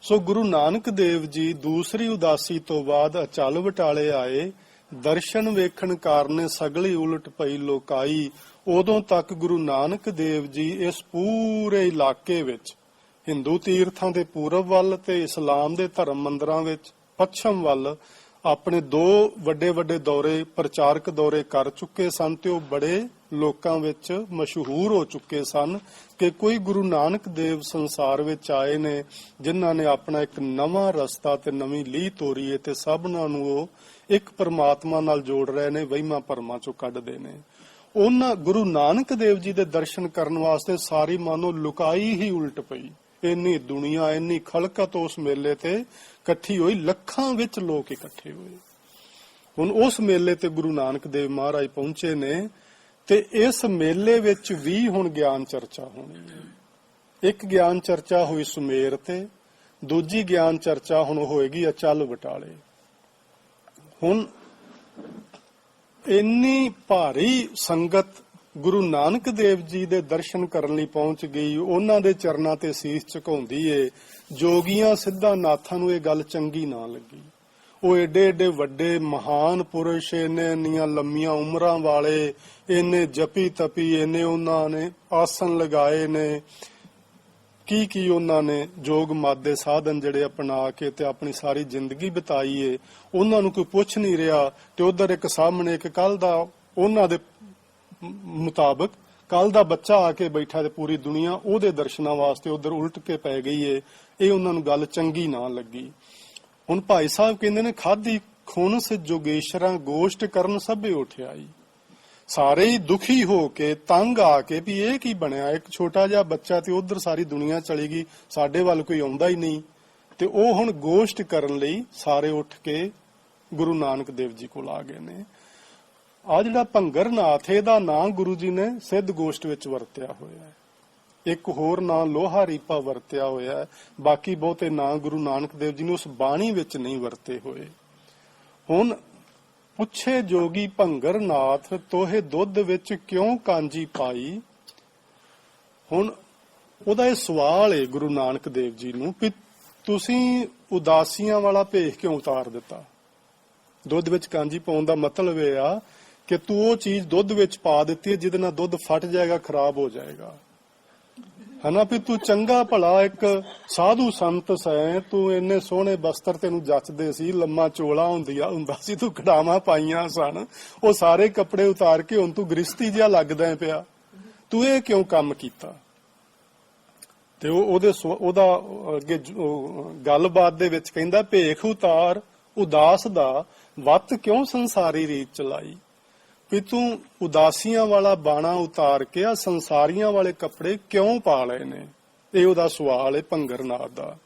[SPEAKER 1] ਸੋ ਗੁਰੂ ਨਾਨਕ ਦੇਵ ਜੀ ਦੂਸਰੀ ਉਦਾਸੀ ਤੋਂ ਬਾਅਦ ਅਚਲ ਬਟਾਲੇ ਆਏ। ਦਰਸ਼ਨ ਵੇਖਣ ਕਾਰਨ ਸਗਲੀ ਉਲਟ ਪਈ ਲੋਕਾਈ। ਉਦੋਂ ਤੱਕ ਗੁਰੂ ਨਾਨਕ ਦੇਵ ਜੀ ਇਸ ਪੂਰੇ ਇਲਾਕੇ ਵਿੱਚ ਹਿੰਦੂ ਤੀਰਥਾਂ ਦੇ ਪੂਰਬ ਵੱਲ ਤੇ ਇਸਲਾਮ ਦੇ ਧਰਮ ਮੰਦਰਾਂ ਵਿੱਚ ਪੱਛਮ ਵੱਲ ਆਪਣੇ ਦੋ ਵੱਡੇ ਵੱਡੇ ਦੌਰੇ, ਪ੍ਰਚਾਰਕ ਦੌਰੇ ਕਰ ਚੁੱਕੇ ਸਨ ਤੇ ਉਹ ਬੜੇ ਲੋਕਾਂ ਵਿੱਚ ਮਸ਼ਹੂਰ ਹੋ ਚੁੱਕੇ ਸਨ ਕਿ ਕੋਈ ਗੁਰੂ ਨਾਨਕ ਦੇਵ ਸੰਸਾਰ ਵਿੱਚ ਆਏ ਨੇ ਜਿਨ੍ਹਾਂ ਨੇ ਆਪਣਾ ਇੱਕ ਨਵਾਂ ਰਸਤਾ ਤੇ ਨਵੀਂ ਲੀਹ ਤੋਰੀ ਹੈ ਤੇ ਸਭਨਾਂ ਨੂੰ ਉਹ ਇੱਕ ਪਰਮਾਤਮਾ ਨਾਲ ਜੋੜ ਰਹੇ ਨੇ, ਵਹਿਮਾਂ ਭਰਮਾਂ ਚੋਂ ਕੱਢਦੇ ਨੇ। ਉਹਨਾਂ ਗੁਰੂ ਨਾਨਕ ਦੇਵ ਜੀ ਦੇ ਦਰਸ਼ਨ ਕਰਨ ਵਾਸਤੇ ਸਾਰੀ ਮਾਨੋ ਲੁਕਾਈ ਹੀ ਉਲਟ ਪਈ। ਇੰਨੀ ਦੁਨੀਆ, ਇੰਨੀ ਖਲਕਤ ਉਸ ਮੇਲੇ ਤੇ ਇਕੱਠੀ ਹੋਈ, ਲੱਖਾਂ ਵਿੱਚ ਲੋਕ ਇਕੱਠੇ ਹੋਏ। ਹੁਣ ਉਸ ਮੇਲੇ ਤੇ ਗੁਰੂ ਨਾਨਕ ਦੇਵ ਮਹਾਰਾਜ ਪਹੁੰਚੇ ਨੇ ਤੇ ਇਸ ਮੇਲੇ ਵਿੱਚ ਵੀ ਹੁਣ ਗਿਆਨ ਚਰਚਾ ਹੋਣੀ ਹੈ। ਇੱਕ ਗਿਆਨ ਚਰਚਾ ਹੋਈ ਸੁਮੇਰ ਤੇ, ਦੂਜੀ ਗਿਆਨ ਚਰਚਾ ਹੁਣ ਹੋਏਗੀ ਅਚਲ ਬਟਾਲੇ। ਹੁਣ ਇੰਨੀ ਭਾਰੀ ਸੰਗਤ ਗੁਰੂ ਨਾਨਕ ਦੇਵ ਜੀ ਦੇ ਦਰਸ਼ਨ ਕਰਨ ਲਈ ਪਹੁੰਚ ਗਈ, ਉਹਨਾਂ ਦੇ ਚਰਨਾਂ ਤੇ ਸੀਸ ਝੁਕਾਉਂਦੀ ਏ। ਜੋਗੀਆਂ ਸਿੱਧਾ ਨਾਥਾਂ ਨੂੰ ਇਹ ਗੱਲ ਚੰਗੀ ਨਾ ਲੱਗੀ। ਉਹ ਏਡੇ ਏਡੇ ਵੱਡੇ ਮਹਾਨ ਪੁਰਸ਼, ਇੰਨੀਆਂ ਲੰਮੀਆਂ ਉਮਰਾਂ ਵਾਲੇ, ਇੰਨੇ ਜਪੀ ਤਪੀ, ਇੰਨੇ ਉਹਨਾਂ ਨੇ ਆਸਨ ਲਗਾਏ ਨੇ, ਕੀ ਉਹਨਾਂ ਨੇ ਜੋਗ ਮਤ ਦੇ ਸਾਧਨ ਜਿਹੜੇ ਅਪਣਾ ਕੇ ਤੇ ਆਪਣੀ ਸਾਰੀ ਜ਼ਿੰਦਗੀ ਬਿਤਾਈ ਏ। ਉਹਨਾਂ ਨੂੰ ਕੋਈ ਪੁੱਛ ਨਹੀਂ ਰਿਹਾ ਤੇ ਉਧਰ ਇੱਕ ਸਾਹਮਣੇ ਇੱਕ ਕੱਲ ਦਾ ਉਹਨਾਂ ਦੇ ਮੁਤਾਬਕ ਕੱਲ ਦਾ ਬੱਚਾ ਆ ਕੇ ਬੈਠਾ ਤੇ ਪੂਰੀ ਦੁਨੀਆ ਉਹਦੇ ਦਰਸ਼ਨਾਂ ਵਾਸਤੇ ਉਧਰ ਉਲਟ ਕੇ ਪੈ ਗਈ ਏ। ਇਹ ਉਹਨਾਂ ਨੂੰ ਗੱਲ ਚੰਗੀ ਨਾ ਲੱਗੀ। ਹੁਣ ਭਾਈ ਸਾਹਿਬ ਕਹਿੰਦੇ ਨੇ ਖਾਦੀ ਖੁਨਸ ਜੋਗੇਸ਼ਰਾਂ ਗੋਸ਼ਟ ਕਰਨ ਸਭੇ ਉਠਿਆਈ। ਸਾਰੇ ਹੀ ਦੁਖੀ ਹੋ ਕੇ ਤੰਗ ਆ ਕੇ ਵੀ ਇਹ ਕੀ ਬਣਿਆ, ਇੱਕ ਛੋਟਾ ਜਿਹਾ ਬੱਚਾ ਤੇ ਉਧਰ ਸਾਰੀ ਦੁਨੀਆ ਚਲੀ ਗਈ, ਸਾਡੇ ਵੱਲ ਕੋਈ ਆਉਂਦਾ ਹੀ ਨਹੀਂ। ਤੇ ਉਹ ਹੁਣ ਗੋਸ਼ਟ ਕਰਨ ਲਈ ਸਾਰੇ ਉੱਠ ਕੇ ਗੁਰੂ ਨਾਨਕ ਦੇਵ ਜੀ ਕੋਲ ਆ ਗਏ ਨੇ। ਆ ਜਿਹੜਾ ਭੰਗਰ ਨਾਥ, ਇਹਦਾ ਨਾਂ ਗੁਰੂ ਜੀ ਨੇ ਸਿੱਧ ਗੋਸ਼ਟ ਵਿੱਚ ਵਰਤਿਆ ਹੋਇਆ ਹੈ। ਇੱਕ ਹੋਰ ਨਾਂ ਲੋਹਾ ਰੀਪਾ ਵਰਤਿਆ ਹੋਇਆ ਹੈ। ਬਾਕੀ ਬਹੁਤੇ ਨਾਂ ਗੁਰੂ ਨਾਨਕ ਦੇਵ ਜੀ ਨੇ ਉਸ ਬਾਣੀ ਵਿੱਚ ਨਹੀਂ ਵਰਤੇ ਹੋਏ। ਹੁਣ ਪੁੱਛੇ ਜੋਗੀ ਭੰਗਰ ਨਾਥ ਤੋਹੇ ਦੁੱਧ ਵਿੱਚ ਕਿਉਂ ਕਾਂਜੀ ਪਾਈ। ਹੁਣ ਉਹਦਾ ਇਹ ਸਵਾਲ ਹੈ ਗੁਰੂ ਨਾਨਕ ਦੇਵ ਜੀ ਨੂੰ ਕਿ ਤੁਸੀਂ ਉਦਾਸੀਆਂ ਵਾਲਾ ਭੇਖ ਕਿਉਂ ਉਤਾਰ ਦਿੱਤਾ। ਦੁੱਧ ਵਿੱਚ ਕਾਂਜੀ ਪਾਉਣ ਦਾ ਮਤਲਬ ਇਹ ਆ ਕਿ ਤੂੰ ਉਹ ਚੀਜ਼ ਦੁੱਧ ਵਿੱਚ ਪਾ ਦਿੱਤੀ ਹੈ ਜਿਹਦੇ ਨਾਲ ਦੁੱਧ ਫਟ ਜਾਏਗਾ, ਖਰਾਬ ਹੋ ਜਾਏਗਾ। ਹਨਾ ਵੀ ਤੂੰ ਚੰਗਾ ਭਲਾ ਇੱਕ ਸਾਧੂ ਸੰਤ ਸੈਂ, ਤੂੰ ਇੰਨੇ ਸੋਹਣੇ ਬਸਤਰ ਤੈਨੂੰ ਜੱਚਦੇ ਸੀ, ਲੰਮਾ ਚੋਲਾ ਹੁੰਦਾ ਸੀ, ਤੂੰ ਕੜਾਵਾਂ ਪਾਈਆਂ ਸਨ, ਉਹ ਸਾਰੇ ਕੱਪੜੇ ਉਤਾਰ ਕੇ ਹੁਣ ਤੂੰ ਗ੍ਰਸਤੀ ਜਿਹਾ ਲੱਗਦਾ ਪਿਆ, ਤੂੰ ਇਹ ਕਿਉਂ ਕੰਮ ਕੀਤਾ? ਤੇ ਉਹਦਾ ਅੱਗੇ ਗੱਲਬਾਤ ਦੇ ਵਿੱਚ ਕਹਿੰਦਾ, ਭੇਖ ਉਤਾਰ ਉਦਾਸ ਦਾ ਵੱਤ ਕਿਉਂ ਸੰਸਾਰੀ ਰੀਤ ਚਲਾਈ, ਵੀ ਤੂੰ ਉਦਾਸੀਆਂ ਵਾਲਾ ਬਾਣਾ ਉਤਾਰ ਕੇ ਆ ਸੰਸਾਰੀਆਂ ਵਾਲੇ ਕੱਪੜੇ ਕਿਉਂ ਪਾ ਲਏ ਨੇ? ਇਹ ਉਹਦਾ ਸਵਾਲ ਹੈ ਭੰਗਰਨਾਥ ਦਾ।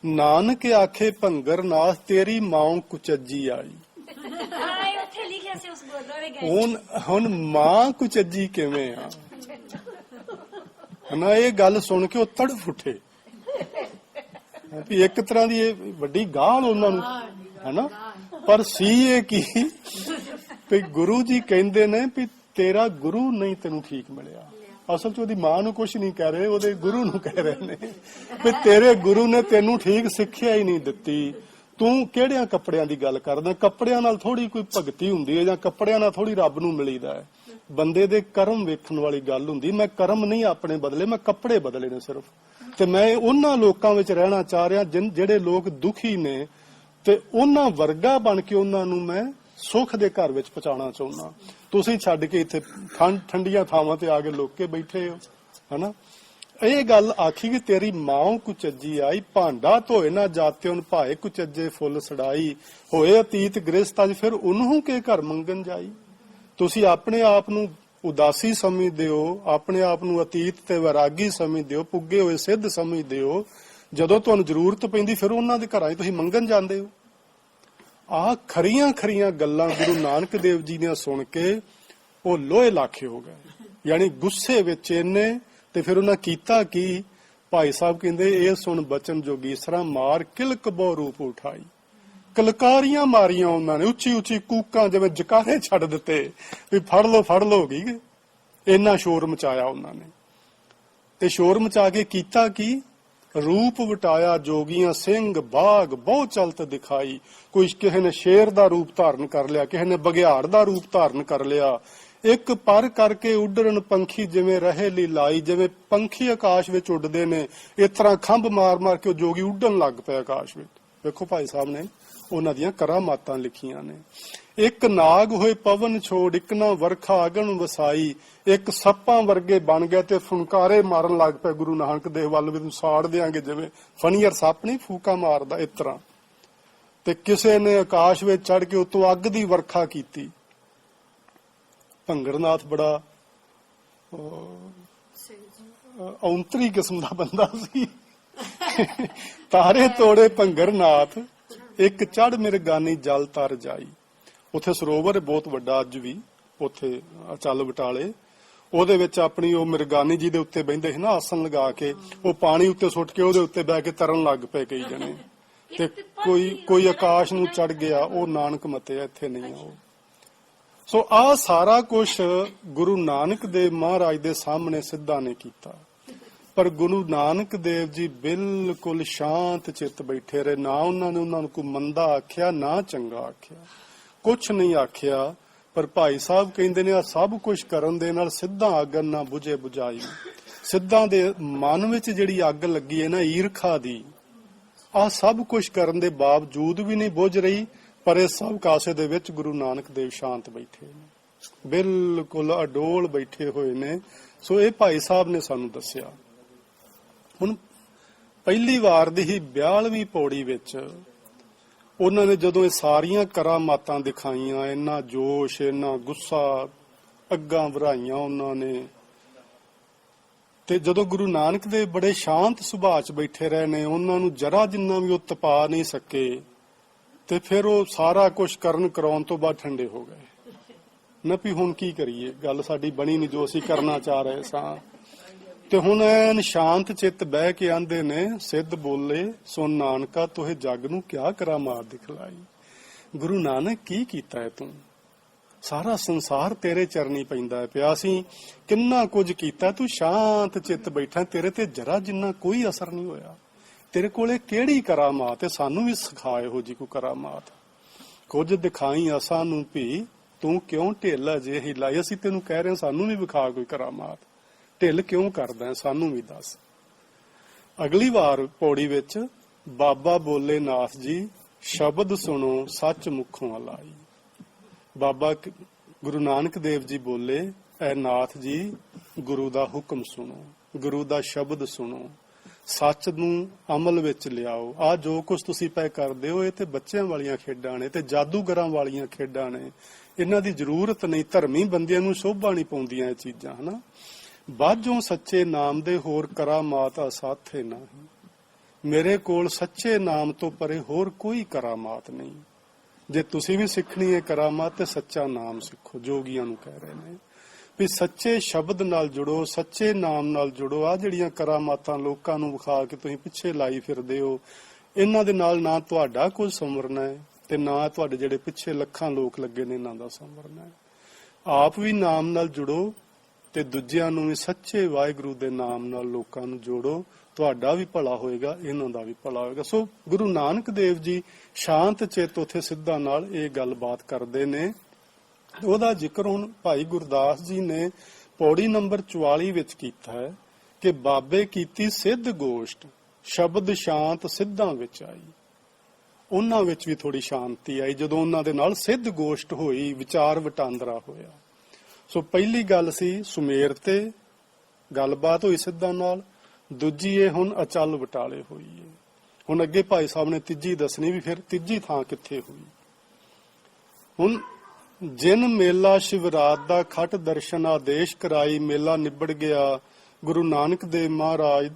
[SPEAKER 1] ਨਾਨਕ ਆਖੇ ਭੰਗਰਨਾਥ ਤੇਰੀ ਮਾਂ ਕੁਚੱਜੀ ਆਈ।
[SPEAKER 3] ਉੱਥੇ ਲਿਖਿਆ ਸੀ ਉਸ ਗੁਰਦੁਆਰੇ ਗਏ।
[SPEAKER 1] ਹੁਣ ਮਾਂ ਕੁਚੱਜੀ ਕਿਵੇਂ ਆ? ਹਨਾ, ਇਹ ਗੱਲ ਸੁਣ ਕੇ ਉਹ ਤੜਫ ਉੱਠੇ ਵੀ ਇੱਕ ਤਰ੍ਹਾਂ ਦੀ ਇਹ ਵੱਡੀ ਗਾਲ ਉਹਨਾਂ ਨੂੰ, ਹਨਾ। ਪਰ ਸੀ ਇਹ ਕੀ ਵੀ ਗੁਰੂ ਜੀ ਕਹਿੰਦੇ ਨੇ ਵੀ ਤੇਰਾ ਗੁਰੂ ਨਹੀਂ ਤੈਨੂੰ ਠੀਕ ਮਿਲਿਆ। ਅਸਲ ਚ ਉਹਦੀ ਮਾਂ ਨੂੰ ਕੁਛ ਨਹੀਂ ਕਹਿ ਰਹੇ, ਉਹਦੇ ਗੁਰੂ ਨੂੰ ਕਹਿ ਰਹੇ ਨੇ ਵੀ ਤੇਰੇ ਗੁਰੂ ਨੇ ਤੈਨੂੰ ਠੀਕ ਸਿੱਖਿਆ ਹੀ ਨਹੀਂ ਦਿੱਤੀ। ਤੂੰ ਕਿਹੜਿਆਂ ਕੱਪੜਿਆਂ ਦੀ ਗੱਲ ਕਰਦਾ? ਕੱਪੜਿਆਂ ਨਾਲ ਥੋੜੀ ਕੋਈ ਭਗਤੀ ਹੁੰਦੀ ਹੈ, ਜਾਂ ਕੱਪੜਿਆਂ ਨਾਲ ਥੋੜੀ ਰੱਬ ਨੂੰ ਮਿਲੀਦਾ ਹੈ। ਬੰਦੇ ਦੇ ਕਰਮ ਵੇਖਣ ਵਾਲੀ ਗੱਲ ਹੁੰਦੀ। ਮੈਂ ਕਰਮ ਨਹੀਂ ਆਪਣੇ ਬਦਲੇ, ਮੈਂ ਕੱਪੜੇ ਬਦਲੇ ਨੇ ਸਿਰਫ। ਤੇ ਮੈਂ ਉਹਨਾਂ ਲੋਕਾਂ ਵਿੱਚ ਰਹਿਣਾ ਚਾਹ ਰਿਹਾ ਜਿਹੜੇ ਲੋਕ ਦੁਖੀ ਨੇ, ਤੇ ਉਹਨਾਂ ਵਰਗਾ ਬਣ ਕੇ ਉਹਨਾਂ ਨੂੰ ਮੈਂ ਸੁੱਖ ਦੇ ਘਰ ਵਿੱਚ ਪਹੁੰਚਾਉਣਾ ਚਾਹੁੰਦਾ। ਤੁਸੀਂ ਛੱਡ ਕੇ ਇੱਥੇ ਠੰਡੀਆਂ ਥਾਵਾਂ ਤੇ ਆ ਕੇ ਲੁੱਕ ਕੇ ਬੈਠੇ ਹੋ, ਹਨਾ। ਇਹ ਗੱਲ ਆਖੀ ਕਿ ਤੇਰੀ ਮਾਂ ਕੁਚੱਜੀ ਆਈ, ਭਾਂਡਾ ਧੋਏ ਨਾ ਜਾਤਿਉਨ ਭਾਏ ਕੁਚੱਜੇ ਫੁੱਲ ਸੜਾਈ, ਹੋਏ ਅਤੀਤ ਗ੍ਰਸਤ ਅੱਜ ਫਿਰ ਉਹਨੂੰ ਕੇ ਘਰ ਮੰਗਣ ਜਾਈ। ਤੁਸੀਂ ਆਪਣੇ ਆਪ ਨੂੰ ਉਦਾਸੀ ਸਮਝਦੇ ਹੋ, ਆਪਣੇ ਆਪ ਨੂੰ ਅਤੀਤ ਤੇ ਵੈਰਾਗੀ ਸਮਝਦੇ ਹੋ, ਪੁੱਗੇ ਹੋਏ ਸਿੱਧ ਸਮਝਦੇ ਹੋ। ਜਦੋਂ ਤੁਹਾਨੂੰ ਜ਼ਰੂਰਤ ਪੈਂਦੀ ਫਿਰ ਉਹਨਾਂ ਦੇ ਘਰਾਂ 'ਚ ਤੁਸੀਂ ਮੰਗਣ ਜਾਂਦੇ ਹੋ। ਆਹ ਖਰੀਆਂ ਗੱਲਾਂ ਗੁਰੂ ਨਾਨਕ ਦੇਵ ਜੀ ਨੇ ਸੁਣ ਕੇ ਉਹ ਲੋਹੇ ਲਾਖੇ ਹੋ ਗਏ, ਯਾਨੀ ਗੁੱਸੇ ਵਿੱਚ ਇੰਨੇ। ਤੇ ਫਿਰ ਉਹਨਾਂ ਕੀਤਾ ਕੀ? ਭਾਈ ਸਾਹਿਬ ਕਹਿੰਦੇ, ਇਹ ਸੁਣ ਬਚਨ ਜੋਗੀਸਰਾ ਮਾਰ ਕਿਲਕ ਬਹੁ ਰੂਪ ਉਠਾਈ। ਕਲਕਾਰੀਆਂ ਮਾਰੀਆਂ ਉਹਨਾਂ ਨੇ, ਉੱਚੀ ਉੱਚੀ ਕੂਕਾਂ, ਜਿਵੇਂ ਜਕਾਰੇ ਛੱਡ ਦਿੱਤੇ ਵੀ ਫੜ ਲੋ ਗਈ। ਇੰਨਾ ਸ਼ੋਰ ਮਚਾਇਆ ਉਹਨਾਂ ਨੇ। ਤੇ ਸ਼ੋਰ ਮਚਾ ਕੇ ਕੀਤਾ ਕੀ? ਰੂਪ ਵਟਾਇਆ ਜੋਗੀਆਂ ਸਿੰਘ ਬਾਗ ਬਹੁ ਚਲਤ ਦਿਖਾਈ। ਕੋਈ ਕਿਸੇ ਨੇ ਸ਼ੇਰ ਦਾ ਰੂਪ ਧਾਰਨ ਕਰ ਲਿਆ, ਕਿਸੇ ਨੇ ਬਘਿਆੜ ਦਾ ਰੂਪ ਧਾਰਨ ਕਰ ਲਿਆ। ਇੱਕ ਪਰ ਕਰਕੇ ਉੱਡਰਨ ਪੰਖੀ ਜਿਵੇਂ ਰਹੇ ਲੀਲਾਈ, ਜਿਵੇਂ ਪੰਖੀ ਆਕਾਸ਼ ਵਿੱਚ ਉੱਡਦੇ ਨੇ, ਇਸ ਤਰ੍ਹਾਂ ਖੰਭ ਮਾਰ ਕੇ ਉਹ ਜੋਗੀ ਉੱਡਣ ਲੱਗ ਪਏ ਆਕਾਸ਼ ਵਿੱਚ। ਵੇਖੋ ਭਾਈ ਸਾਹਿਬ ਨੇ ਉਹਨਾਂ ਦੀਆਂ ਕਰਾਮਾਤਾਂ ਲਿਖੀਆਂ ਨੇ। ਇੱਕ ਨਾਗ ਹੋਏ ਪਵਨ ਛੋੜ, ਇੱਕ ਨਾ ਵਰਖਾ ਅਗਨ ਵਸਾਈ। ਇੱਕ ਸੱਪਾਂ ਵਰਗੇ ਬਣ ਗਿਆ ਤੇ ਫੁਨਕਾਰੇ ਮਾਰਨ ਲੱਗ ਪਏ ਗੁਰੂ ਨਾਨਕ ਦੇਵ ਵੱਲ ਵੀ, ਤੂੰ ਸਾੜ ਦਿਆਂਗੇ, ਜਿਵੇਂ ਫਣੀਅਰ ਸੱਪ ਨਹੀਂ ਫੂਕਾ ਮਾਰਦਾ, ਇਸ ਤਰ੍ਹਾਂ। ਤੇ ਕਿਸੇ ਨੇ ਆਕਾਸ਼ ਵਿੱਚ ਚੜ ਕੇ ਉਤੋਂ ਅੱਗ ਦੀ ਵਰਖਾ ਕੀਤੀ। ਭੰਗਰਨਾਥ ਬੜਾ ਔਂਤਰੀ ਕਿਸਮ ਦਾ ਬੰਦਾ ਸੀ। ਤਾਰੇ ਤੋੜੇ ਭੰਗਰਨਾਥ, ਇੱਕ ਚੜ ਮਿਰਗਾਨੀ ਜਲ ਤਰ ਜਾਈ। ਉੱਥੇ ਸਰੋਵਰ ਬਹੁਤ ਵੱਡਾ ਅੱਜ ਵੀ, ਉੱਥੇ ਚੱਲ ਬਟਾਲੇ, ਉਹਦੇ ਵਿੱਚ ਆਪਣੀ ਉਹ ਮਿਰਗਾਨੀ ਜੀ ਦੇ ਉੱਤੇ ਬਹਿੰਦੇ ਸੀ ਨਾ, ਆਸਣ ਲਗਾ ਕੇ, ਉਹ ਪਾਣੀ ਉੱਤੇ ਸੁੱਟ ਕੇ ਉਹਦੇ ਉੱਤੇ ਬਹਿ ਕੇ ਤਰਨ ਲੱਗ ਪਏ ਕਈ ਜਣੇ। ਤੇ ਕੋਈ ਆਕਾਸ਼ ਨੂੰ ਚੜ ਗਿਆ, ਉਹ ਨਾਨਕ ਮਤੇ, ਇੱਥੇ ਨਹੀਂ ਉਹ। ਸੋ ਆਹ ਸਾਰਾ ਕੁਝ ਗੁਰੂ ਨਾਨਕ ਦੇਵ ਮਹਾਰਾਜ ਦੇ ਸਾਹਮਣੇ ਸਿੱਧਾ ਨੇ ਕੀਤਾ। ਪਰ ਗੁਰੂ ਨਾਨਕ ਦੇਵ ਜੀ ਬਿਲਕੁਲ ਸ਼ਾਂਤ ਚਿੱਤ ਬੈਠੇ ਰਹੇ। ਨਾ ਉਹਨਾਂ ਨੂੰ ਕੋਈ ਮੰਦਾ ਆਖਿਆ, ਨਾ ਚੰਗਾ ਆਖਿਆ, ਕੁਛ ਨਹੀਂ ਆਖਿਆ। ਪਰ ਭਾਈ ਸਾਹਿਬ ਕਹਿੰਦੇ ਨੇ, ਆ ਸਭ ਕੁਝ ਕਰਨ ਦੇ ਨਾਲ ਸਿੱਧਾ ਅਗਨ ਨਾ ਬੁਝੇ ਬੁਝਾਈ। ਸਿੱਧਾਂ ਦੇ ਮਨ ਵਿੱਚ ਜਿਹੜੀ ਅੱਗ ਲੱਗੀ ਹੈ ਨਾ, ਈਰਖਾ ਦੀ, ਆਹ ਸਭ ਕੁਝ ਕਰਨ ਦੇ ਬਾਵਜੂਦ ਵੀ ਨਹੀਂ ਬੁਝ ਰਹੀ। ਪਰ ਇਸ ਸਭ ਕਾਸੇ ਦੇ ਵਿੱਚ ਗੁਰੂ ਨਾਨਕ ਦੇਵ ਸ਼ਾਂਤ ਬੈਠੇ ਨੇ, ਬਿਲਕੁਲ ਅਡੋਲ ਬੈਠੇ ਹੋਏ ਨੇ। ਸੋ ਇਹ ਭਾਈ ਸਾਹਿਬ ਨੇ ਸਾਨੂੰ ਦੱਸਿਆ। ਹੁਣ ਪਹਿਲੀ ਵਾਰ ਦੀ ਹੀ 42ਵੀਂ ਪੌੜੀ ਵਿੱਚ ਉਹਨਾਂ ਨੇ ਜਦੋਂ ਇਹ ਸਾਰੀਆਂ ਕਰਾਮਾਤਾਂ ਦਿਖਾਈਆਂ, ਇੰਨਾ ਜੋਸ਼, ਇੰਨਾ ਗੁੱਸਾ, ਅੱਗਾਂ ਭਰਾਈਆਂ ਉਹਨਾਂ ਨੇ। ਤੇ ਜਦੋਂ ਗੁਰੂ ਨਾਨਕ ਦੇਵ ਬੜੇ ਸ਼ਾਂਤ ਸੁਭਾਅ 'ਚ ਬੈਠੇ ਰਹੇ ਨੇ, ਉਹਨਾਂ ਨੂੰ ਜਰਾ ਜਿੰਨਾ ਵੀ ਉਹ ਤਪਾ ਨਹੀਂ ਸਕੇ। ਤੇ ਫਿਰ ਉਹ ਸਾਰਾ ਕੁਝ ਕਰਨ ਕਰਾਉਣ ਤੋਂ ਬਾਅਦ ਠੰਡੇ ਹੋ ਗਏ ਨਾ, ਵੀ ਹੁਣ ਕੀ ਕਰੀਏ, ਗੱਲ ਸਾਡੀ ਬਣੀ ਨਹੀਂ ਜੋ ਅਸੀਂ ਕਰਨਾ ਚਾਹ ਰਹੇ ਸਾਂ। ਤੇ ਹੁਣ ਐਨ ਸ਼ਾਂਤ ਚਿੱਤ ਬਹਿ ਕੇ ਆਂਦੇ ਨੇ, ਸਿੱਧ ਬੋਲੇ ਸੁਣ ਨਾਨਕਾ ਤੋਹੇ ਜੱਗ ਨੂੰ ਕਿਆ ਕਰਾਮਾਤ ਦਿਖਲਾਈ। ਗੁਰੂ ਨਾਨਕ ਕੀ ਕੀਤਾ ਹੈ ਤੂੰ? ਸਾਰਾ ਸੰਸਾਰ ਤੇਰੇ ਚਰਨੀ ਪੈਂਦਾ ਪਿਆ, ਅਸੀਂ ਕਿੰਨਾ ਕੁਝ ਕੀਤਾ, ਤੂੰ ਸ਼ਾਂਤ ਚਿੱਤ ਬੈਠਾ, ਤੇਰੇ ਤੇ ਜਰਾ ਜਿੰਨਾ ਕੋਈ ਅਸਰ ਨਹੀਂ ਹੋਇਆ। ਤੇਰੇ ਕੋਲੇ ਕਿਹੜੀ ਕਰਾਮਾਤ ਹੈ? ਸਾਨੂੰ ਵੀ ਸਿਖਾ ਇਹੋ ਜੀ ਕੋਈ ਕਰਾਮਾਤ। ਕੁਝ ਦਿਖਾਈ ਅਸਾਂ ਨੂੰ ਵੀ, ਤੂੰ ਕਿਉਂ ਢਿੱਲਾ ਜਿਹੀ ਲਾਈ। ਅਸੀਂ ਤੈਨੂੰ ਕਹਿ ਰਹੇ, ਸਾਨੂੰ ਵੀ ਵਿਖਾ ਕੋਈ ਕਰਾਮਾਤ। ਢਿੱਲ ਕਿਉਂ ਕਰਦਾ ਹੈ, ਸਾਨੂੰ ਵੀ ਦੱਸ। ਅਗਲੀ ਵਾਰ ਪੌੜੀ ਵਿੱਚ ਬਾਬਾ ਬੋਲੇ ਨਾਥ ਜੀ ਸ਼ਬਦ ਸੁਣੋ ਸੱਚ ਮੁਖੋਂ ਅਲਾਈ। ਬਾਬਾ ਗੁਰੂ ਨਾਨਕ ਦੇਵ ਜੀ ਬੋਲੇ, ਐ ਨਾਥ ਜੀ ਗੁਰੂ ਦਾ ਹੁਕਮ ਸੁਣੋ, ਗੁਰੂ ਦਾ ਸ਼ਬਦ ਸੁਣੋ, ਸੱਚ ਨੂੰ ਅਮਲ ਵਿੱਚ ਲਿਆਓ। ਆ ਜੋ ਕੁਝ ਤੁਸੀਂ ਪੈ ਕਰਦੇ ਹੋ ਇਹ ਤੇ ਬੱਚਿਆਂ ਵਾਲੀਆਂ ਖੇਡਾਂ ਨੇ ਤੇ ਜਾਦੂਗਰਾਂ ਵਾਲੀਆਂ ਖੇਡਾਂ ਨੇ, ਇਹਨਾਂ ਦੀ ਜ਼ਰੂਰਤ ਨਹੀਂ। ਧਰਮੀ ਬੰਦਿਆਂ ਨੂੰ ਸ਼ੋਭਾ ਨਹੀਂ ਪਾਉਂਦੀਆਂ ਇਹ ਚੀਜ਼ਾਂ, ਹਨਾ। ਬਾਝੋਂ ਸੱਚੇ ਨਾਮ ਦੇ ਹੋਰ ਕਰਾਮਾਤ ਅਸਾਥੇ ਨਹੀਂ, ਮੇਰੇ ਕੋਲ ਸੱਚੇ ਨਾਮ ਤੋਂ ਪਰੇ ਹੋਰ ਕੋਈ ਕਰਾਮਾਤ ਨਹੀਂ। ਜੇ ਤੁਸੀਂ ਵੀ ਸਿੱਖਣੀ ਹੈ ਕਰਾਮਾਤ ਤੇ ਸੱਚਾ ਨਾਮ ਸਿੱਖੋ। ਜੋਗੀਆਂ ਨੂੰ ਕਹਿ ਰਹੇ ਨੇ ਵੀ ਸੱਚੇ ਸ਼ਬਦ ਨਾਲ ਜੁੜੋ, ਸੱਚੇ ਨਾਮ ਨਾਲ ਜੁੜੋ। ਆ ਜਿਹੜੀਆਂ ਕਰਾਮਾਤਾਂ ਲੋਕਾਂ ਨੂੰ ਵਿਖਾ ਕੇ ਤੁਸੀਂ ਪਿੱਛੇ ਲਾਈ ਫਿਰਦੇ ਹੋ, ਇਹਨਾਂ ਦੇ ਨਾਲ ਨਾ ਤੁਹਾਡਾ ਕੁਝ ਸੰਵਰਨਾ ਹੈ ਤੇ ਨਾ ਤੁਹਾਡੇ ਜਿਹੜੇ ਪਿੱਛੇ ਲੱਖਾਂ ਲੋਕ ਲੱਗੇ ਨੇ ਇਹਨਾਂ ਦਾ ਸੰਵਰਨਾ ਹੈ। ਆਪ ਵੀ ਨਾਮ ਨਾਲ ਜੁੜੋ ਤੇ ਦੂਜਿਆਂ ਨੂੰ ਵੀ ਸੱਚੇ ਵਾਹਿਗੁਰੂ ਦੇ ਨਾਮ ਨਾਲ ਲੋਕਾਂ ਨੂੰ ਜੋੜੋ। ਤੁਹਾਡਾ ਵੀ ਭਲਾ ਹੋਏਗਾ, ਇਹਨਾਂ ਦਾ ਵੀ ਭਲਾ ਹੋਏਗਾ। ਸੋ ਗੁਰੂ ਨਾਨਕ ਦੇਵ ਜੀ ਸ਼ਾਂਤ ਚਿੱਤ ਉੱਥੇ ਸਿੱਧਾਂ ਨਾਲ ਇਹ ਗੱਲਬਾਤ ਕਰਦੇ ਨੇ। ਉਹਦਾ ਜ਼ਿਕਰ ਹੁਣ ਭਾਈ ਗੁਰਦਾਸ ਜੀ ਨੇ ਪੌੜੀ ਨੰਬਰ 44 ਵਿੱਚ ਕੀਤਾ ਹੈ ਕਿ ਬਾਬੇ ਕੀਤੀ ਸਿੱਧ ਗੋਸ਼ਟ, ਸ਼ਬਦ ਸ਼ਾਂਤ ਸਿੱਧਾਂ ਵਿੱਚ ਆਈ। ਉਹਨਾਂ ਵਿੱਚ ਵੀ ਥੋੜੀ ਸ਼ਾਂਤੀ ਆਈ ਜਦੋਂ ਉਹਨਾਂ ਦੇ ਨਾਲ ਸਿੱਧ ਗੋਸ਼ਟ ਹੋਈ, ਵਿਚਾਰ ਵਟਾਂਦਰਾ ਹੋਇਆ। ਸੋ ਪਹਿਲੀ ਗੱਲ ਸੀ ਸੁਮੇਰ ਤੇ ਗੱਲਬਾਤ ਹੋਈ ਸਿੱਧਾਂ ਨਾਲ, ਦੂਜੀ ਇਹ ਹੁਣ ਅਚਲ ਵਟਾਲੇ ਹੋਈ ਹੈ। ਹੁਣ ਅੱਗੇ ਭਾਈ ਸਾਹਿਬ ਨੇ ਤੀਜੀ ਦੱਸਣੀ ਵੀ ਫਿਰ ਤੀਜੀ ਥਾਂ ਕਿੱਥੇ ਹੋਈ। ਹੁਣ ਜਿਨ ਮੇਲਾ ਸ਼ਿਵਰਾਤ ਦਾ ਖਟ ਦਰਸ਼ਨ ਆਦੇਸ਼ ਕਰਾਈ, ਮੇਲਾ ਨਿਬੜ ਗਿਆ। ਗੁਰੂ ਨਾਨਕ ਦੇਵ ਮਹਾਰਾਜ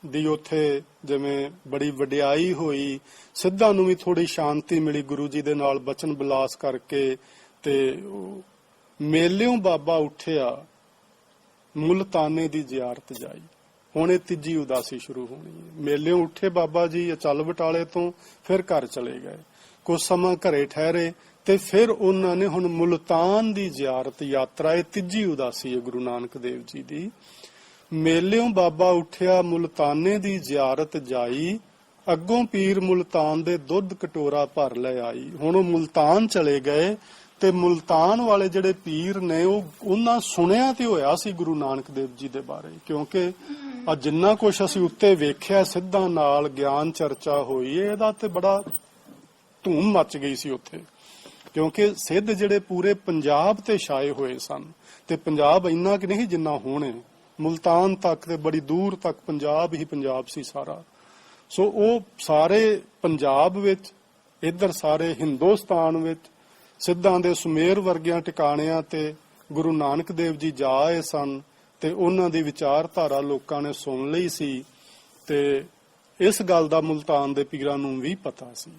[SPEAKER 1] ਦੀ ਉੱਥੇ ਜਿਵੇਂ ਬੜੀ ਵਡਿਆਈ ਹੋਈ, ਸਿੱਧਾਂ ਨੂੰ ਵੀ ਥੋੜੀ ਸ਼ਾਂਤੀ ਮਿਲੀ ਗੁਰੂ ਜੀ ਦੇ ਨਾਲ ਬਚਨ ਬਿਲਾਸ ਕਰਕੇ। ਤੇ ਮੇਲਿਓਂ ਬਾਬਾ ਉੱਠਿਆ, ਮੁਲਤਾਨੇ ਦੀ ਜ਼ਿਆਰਤ ਜਾਈ। ਹੁਣ ਇਹ ਤੀਜੀ ਉਦਾਸੀ ਸ਼ੁਰੂ ਹੋਣੀ ਹੈ। ਮੇਲਿਓਂ ਉੱਠੇ ਬਾਬਾ ਜੀ ਅਚਲ ਬਟਾਲੇ ਤੋਂ, ਫਿਰ ਘਰ ਚਲੇ ਗਏ। ਕੁਝ ਸਮਾਂ ਘਰੇ ਠਹਿਰੇ ਤੇ ਫਿਰ ਉਹਨਾਂ ਨੇ ਹੁਣ ਮੁਲਤਾਨ ਦੀ ਜ਼ਿਆਰਤ ਯਾਤਰਾ, ਇਹ ਤੀਜੀ ਉਦਾਸੀ ਹੈ ਗੁਰੂ ਨਾਨਕ ਦੇਵ ਜੀ ਦੀ। ਮੇਲਿਓਂ ਬਾਬਾ ਉੱਠਿਆ, ਮੁਲਤਾਨੇ ਦੀ ਜ਼ਿਆਰਤ ਜਾਈ, ਅੱਗੋਂ ਪੀਰ ਮੁਲਤਾਨ ਦੇ ਦੁੱਧ ਕਟੋਰਾ ਭਰ ਲੈ ਆਈ। ਹੁਣ ਉਹ ਮੁਲਤਾਨ ਚਲੇ ਗਏ ਤੇ ਮੁਲਤਾਨ ਵਾਲੇ ਜਿਹੜੇ ਪੀਰ ਨੇ ਉਹਨਾਂ ਸੁਣਿਆ ਤੇ ਹੋਇਆ ਸੀ ਗੁਰੂ ਨਾਨਕ ਦੇਵ ਜੀ ਦੇ ਬਾਰੇ, ਕਿਉਂਕਿ ਆ ਜਿੰਨਾ ਕੁਛ ਅਸੀਂ ਉੱਤੇ ਵੇਖਿਆ ਸਿੱਧਾਂ ਨਾਲ ਗਿਆਨ ਚਰਚਾ ਹੋਈ, ਇਹਦਾ ਤੇ ਬੜਾ ਧੂਮ ਮੱਚ ਗਈ ਸੀ ਉੱਥੇ, ਕਿਉਂਕਿ ਸਿੱਧ ਜਿਹੜੇ ਪੂਰੇ ਪੰਜਾਬ ਤੇ ਛਾਏ ਹੋਏ ਸਨ। ਤੇ ਪੰਜਾਬ ਇੰਨਾ ਕਿ ਨਹੀਂ ਜਿੰਨਾ ਹੋਣੇ, ਮੁਲਤਾਨ ਤੱਕ ਤੇ ਬੜੀ ਦੂਰ ਤੱਕ ਪੰਜਾਬ ਹੀ ਪੰਜਾਬ ਸੀ ਸਾਰਾ। ਸੋ ਉਹ ਸਾਰੇ ਪੰਜਾਬ ਵਿੱਚ, ਇੱਧਰ ਸਾਰੇ ਹਿੰਦੁਸਤਾਨ ਵਿੱਚ ਸਿੱਧਾਂ ਦੇ ਸੁਮੇਰ ਵਰਗਿਆਂ ਟਿਕਾਣਿਆਂ ਤੇ ਗੁਰੂ ਨਾਨਕ ਦੇਵ ਜੀ ਜਾ ਆਏ ਸਨ ਤੇ ਉਹਨਾਂ ਦੀ ਵਿਚਾਰਧਾਰਾ ਲੋਕਾਂ ਨੇ ਸੁਣ ਲਈ ਸੀ। ਤੇ ਇਸ ਗੱਲ ਦਾ ਮੁਲਤਾਨ ਦੇ ਪੀਰਾਂ ਨੂੰ ਵੀ ਪਤਾ ਸੀ।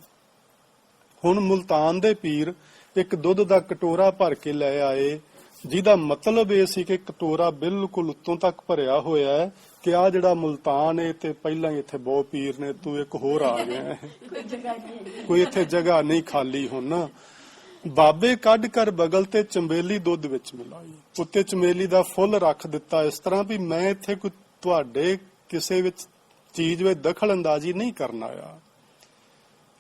[SPEAKER 1] ਹੁਣ ਮੁਲਤਾਨ ਦੇ ਪੀਰ ਇੱਕ ਦੁੱਧ ਦਾ ਕਟੋਰਾ ਭਰ ਕੇ ਲੈ ਆਏ, ਜਿਹਦਾ ਮਤਲਬ ਇਹ ਸੀ ਕਿ ਕਟੋਰਾ ਬਿਲਕੁਲ ਉੱਤੋਂ ਤੱਕ ਭਰਿਆ ਹੋਇਆ ਹੈ ਕਿ ਆ ਜਿਹੜਾ ਮੁਲਤਾਨ ਹੈ ਤੇ ਪਹਿਲਾਂ ਹੀ ਇੱਥੇ ਬਹੁਤ ਪੀਰ ਨੇ, ਤੂੰ ਇੱਕ ਹੋਰ ਆ ਗਿਆ, ਕੋਈ ਇੱਥੇ ਜਗ੍ਹਾ ਨਹੀਂ ਖਾਲੀ। ਹੁਣ ਬਾਬੇ ਕੱਢ ਕਰ ਬਗਲ ਤੇ ਚੰਬੇਲੀ ਦੁੱਧ ਵਿੱਚ ਮਿਲਾਈ, ਉੱਤੇ ਚੰਬੇਲੀ ਦਾ ਫੁੱਲ ਰੱਖ ਦਿੱਤਾ ਇਸ ਤਰ੍ਹਾਂ ਵੀ ਮੈਂ ਇੱਥੇ ਕੋਈ ਤੁਹਾਡੇ ਕਿਸੇ ਵਿੱਚ ਚੀਜ਼ ਵਿੱਚ ਦਖਲ ਅੰਦਾਜ਼ੀ ਨਹੀਂ ਕਰਨ ਆਇਆ।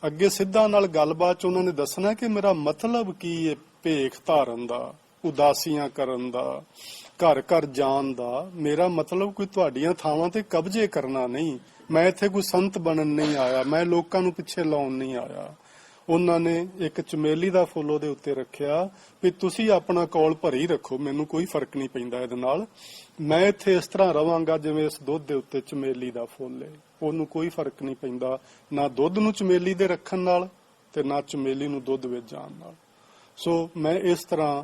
[SPEAKER 1] ਅੱਗੇ ਸਿੱਧਾਂ ਨਾਲ ਗੱਲਬਾਤ ਚ ਉਹਨਾਂ ਨੇ ਦੱਸਣਾ ਕਿ ਮੇਰਾ ਮਤਲਬ ਕੀ ਹੈ ਭੇਖ ਧਾਰਨ ਦਾ, ਉਦਾਸੀਆਂ ਕਰਨ ਦਾ, ਘਰ ਘਰ ਜਾਣ ਦਾ। ਮੇਰਾ ਮਤਲਬ ਕੋਈ ਤੁਹਾਡੀਆਂ ਥਾਵਾਂ ਤੇ ਕਬਜ਼ੇ ਕਰਨਾ ਨਹੀਂ, ਮੈਂ ਇੱਥੇ ਕੋਈ ਸੰਤ ਬਣਨ ਨਹੀਂ ਆਇਆ, ਮੈਂ ਲੋਕਾਂ ਨੂੰ ਪਿੱਛੇ ਲਾਉਣ ਨਹੀਂ ਆਇਆ। ਉਹਨਾਂ ਨੇ ਇੱਕ ਚਮੇਲੀ ਦਾ ਫੁੱਲ ਉਹਦੇ ਉੱਤੇ ਰੱਖਿਆ ਵੀ ਤੁਸੀਂ ਆਪਣਾ ਕੌਲ ਭਰੀ ਰੱਖੋ, ਮੈਨੂੰ ਕੋਈ ਫਰਕ ਨਹੀਂ ਪੈਂਦਾ ਇਹਦੇ ਨਾਲ, ਮੈਂ ਇੱਥੇ ਇਸ ਤਰ੍ਹਾਂ ਰਵਾਂਗਾ ਜਿਵੇਂ ਇਸ ਦੁੱਧ ਦੇ ਉੱਤੇ ਚਮੇਲੀ ਦਾ ਫੁੱਲ ਹੈ, ਉਹਨੂੰ ਕੋਈ ਫਰਕ ਨਹੀਂ ਪੈਂਦਾ, ਨਾ ਦੁੱਧ ਨੂੰ ਚਮੇਲੀ ਦੇ ਰੱਖਣ ਨਾਲ ਤੇ ਨਾ ਚਮੇਲੀ ਨੂੰ ਦੁੱਧ ਵਿੱਚ ਜਾਣ ਨਾਲ। ਸੋ ਮੈਂ ਇਸ ਤਰ੍ਹਾਂ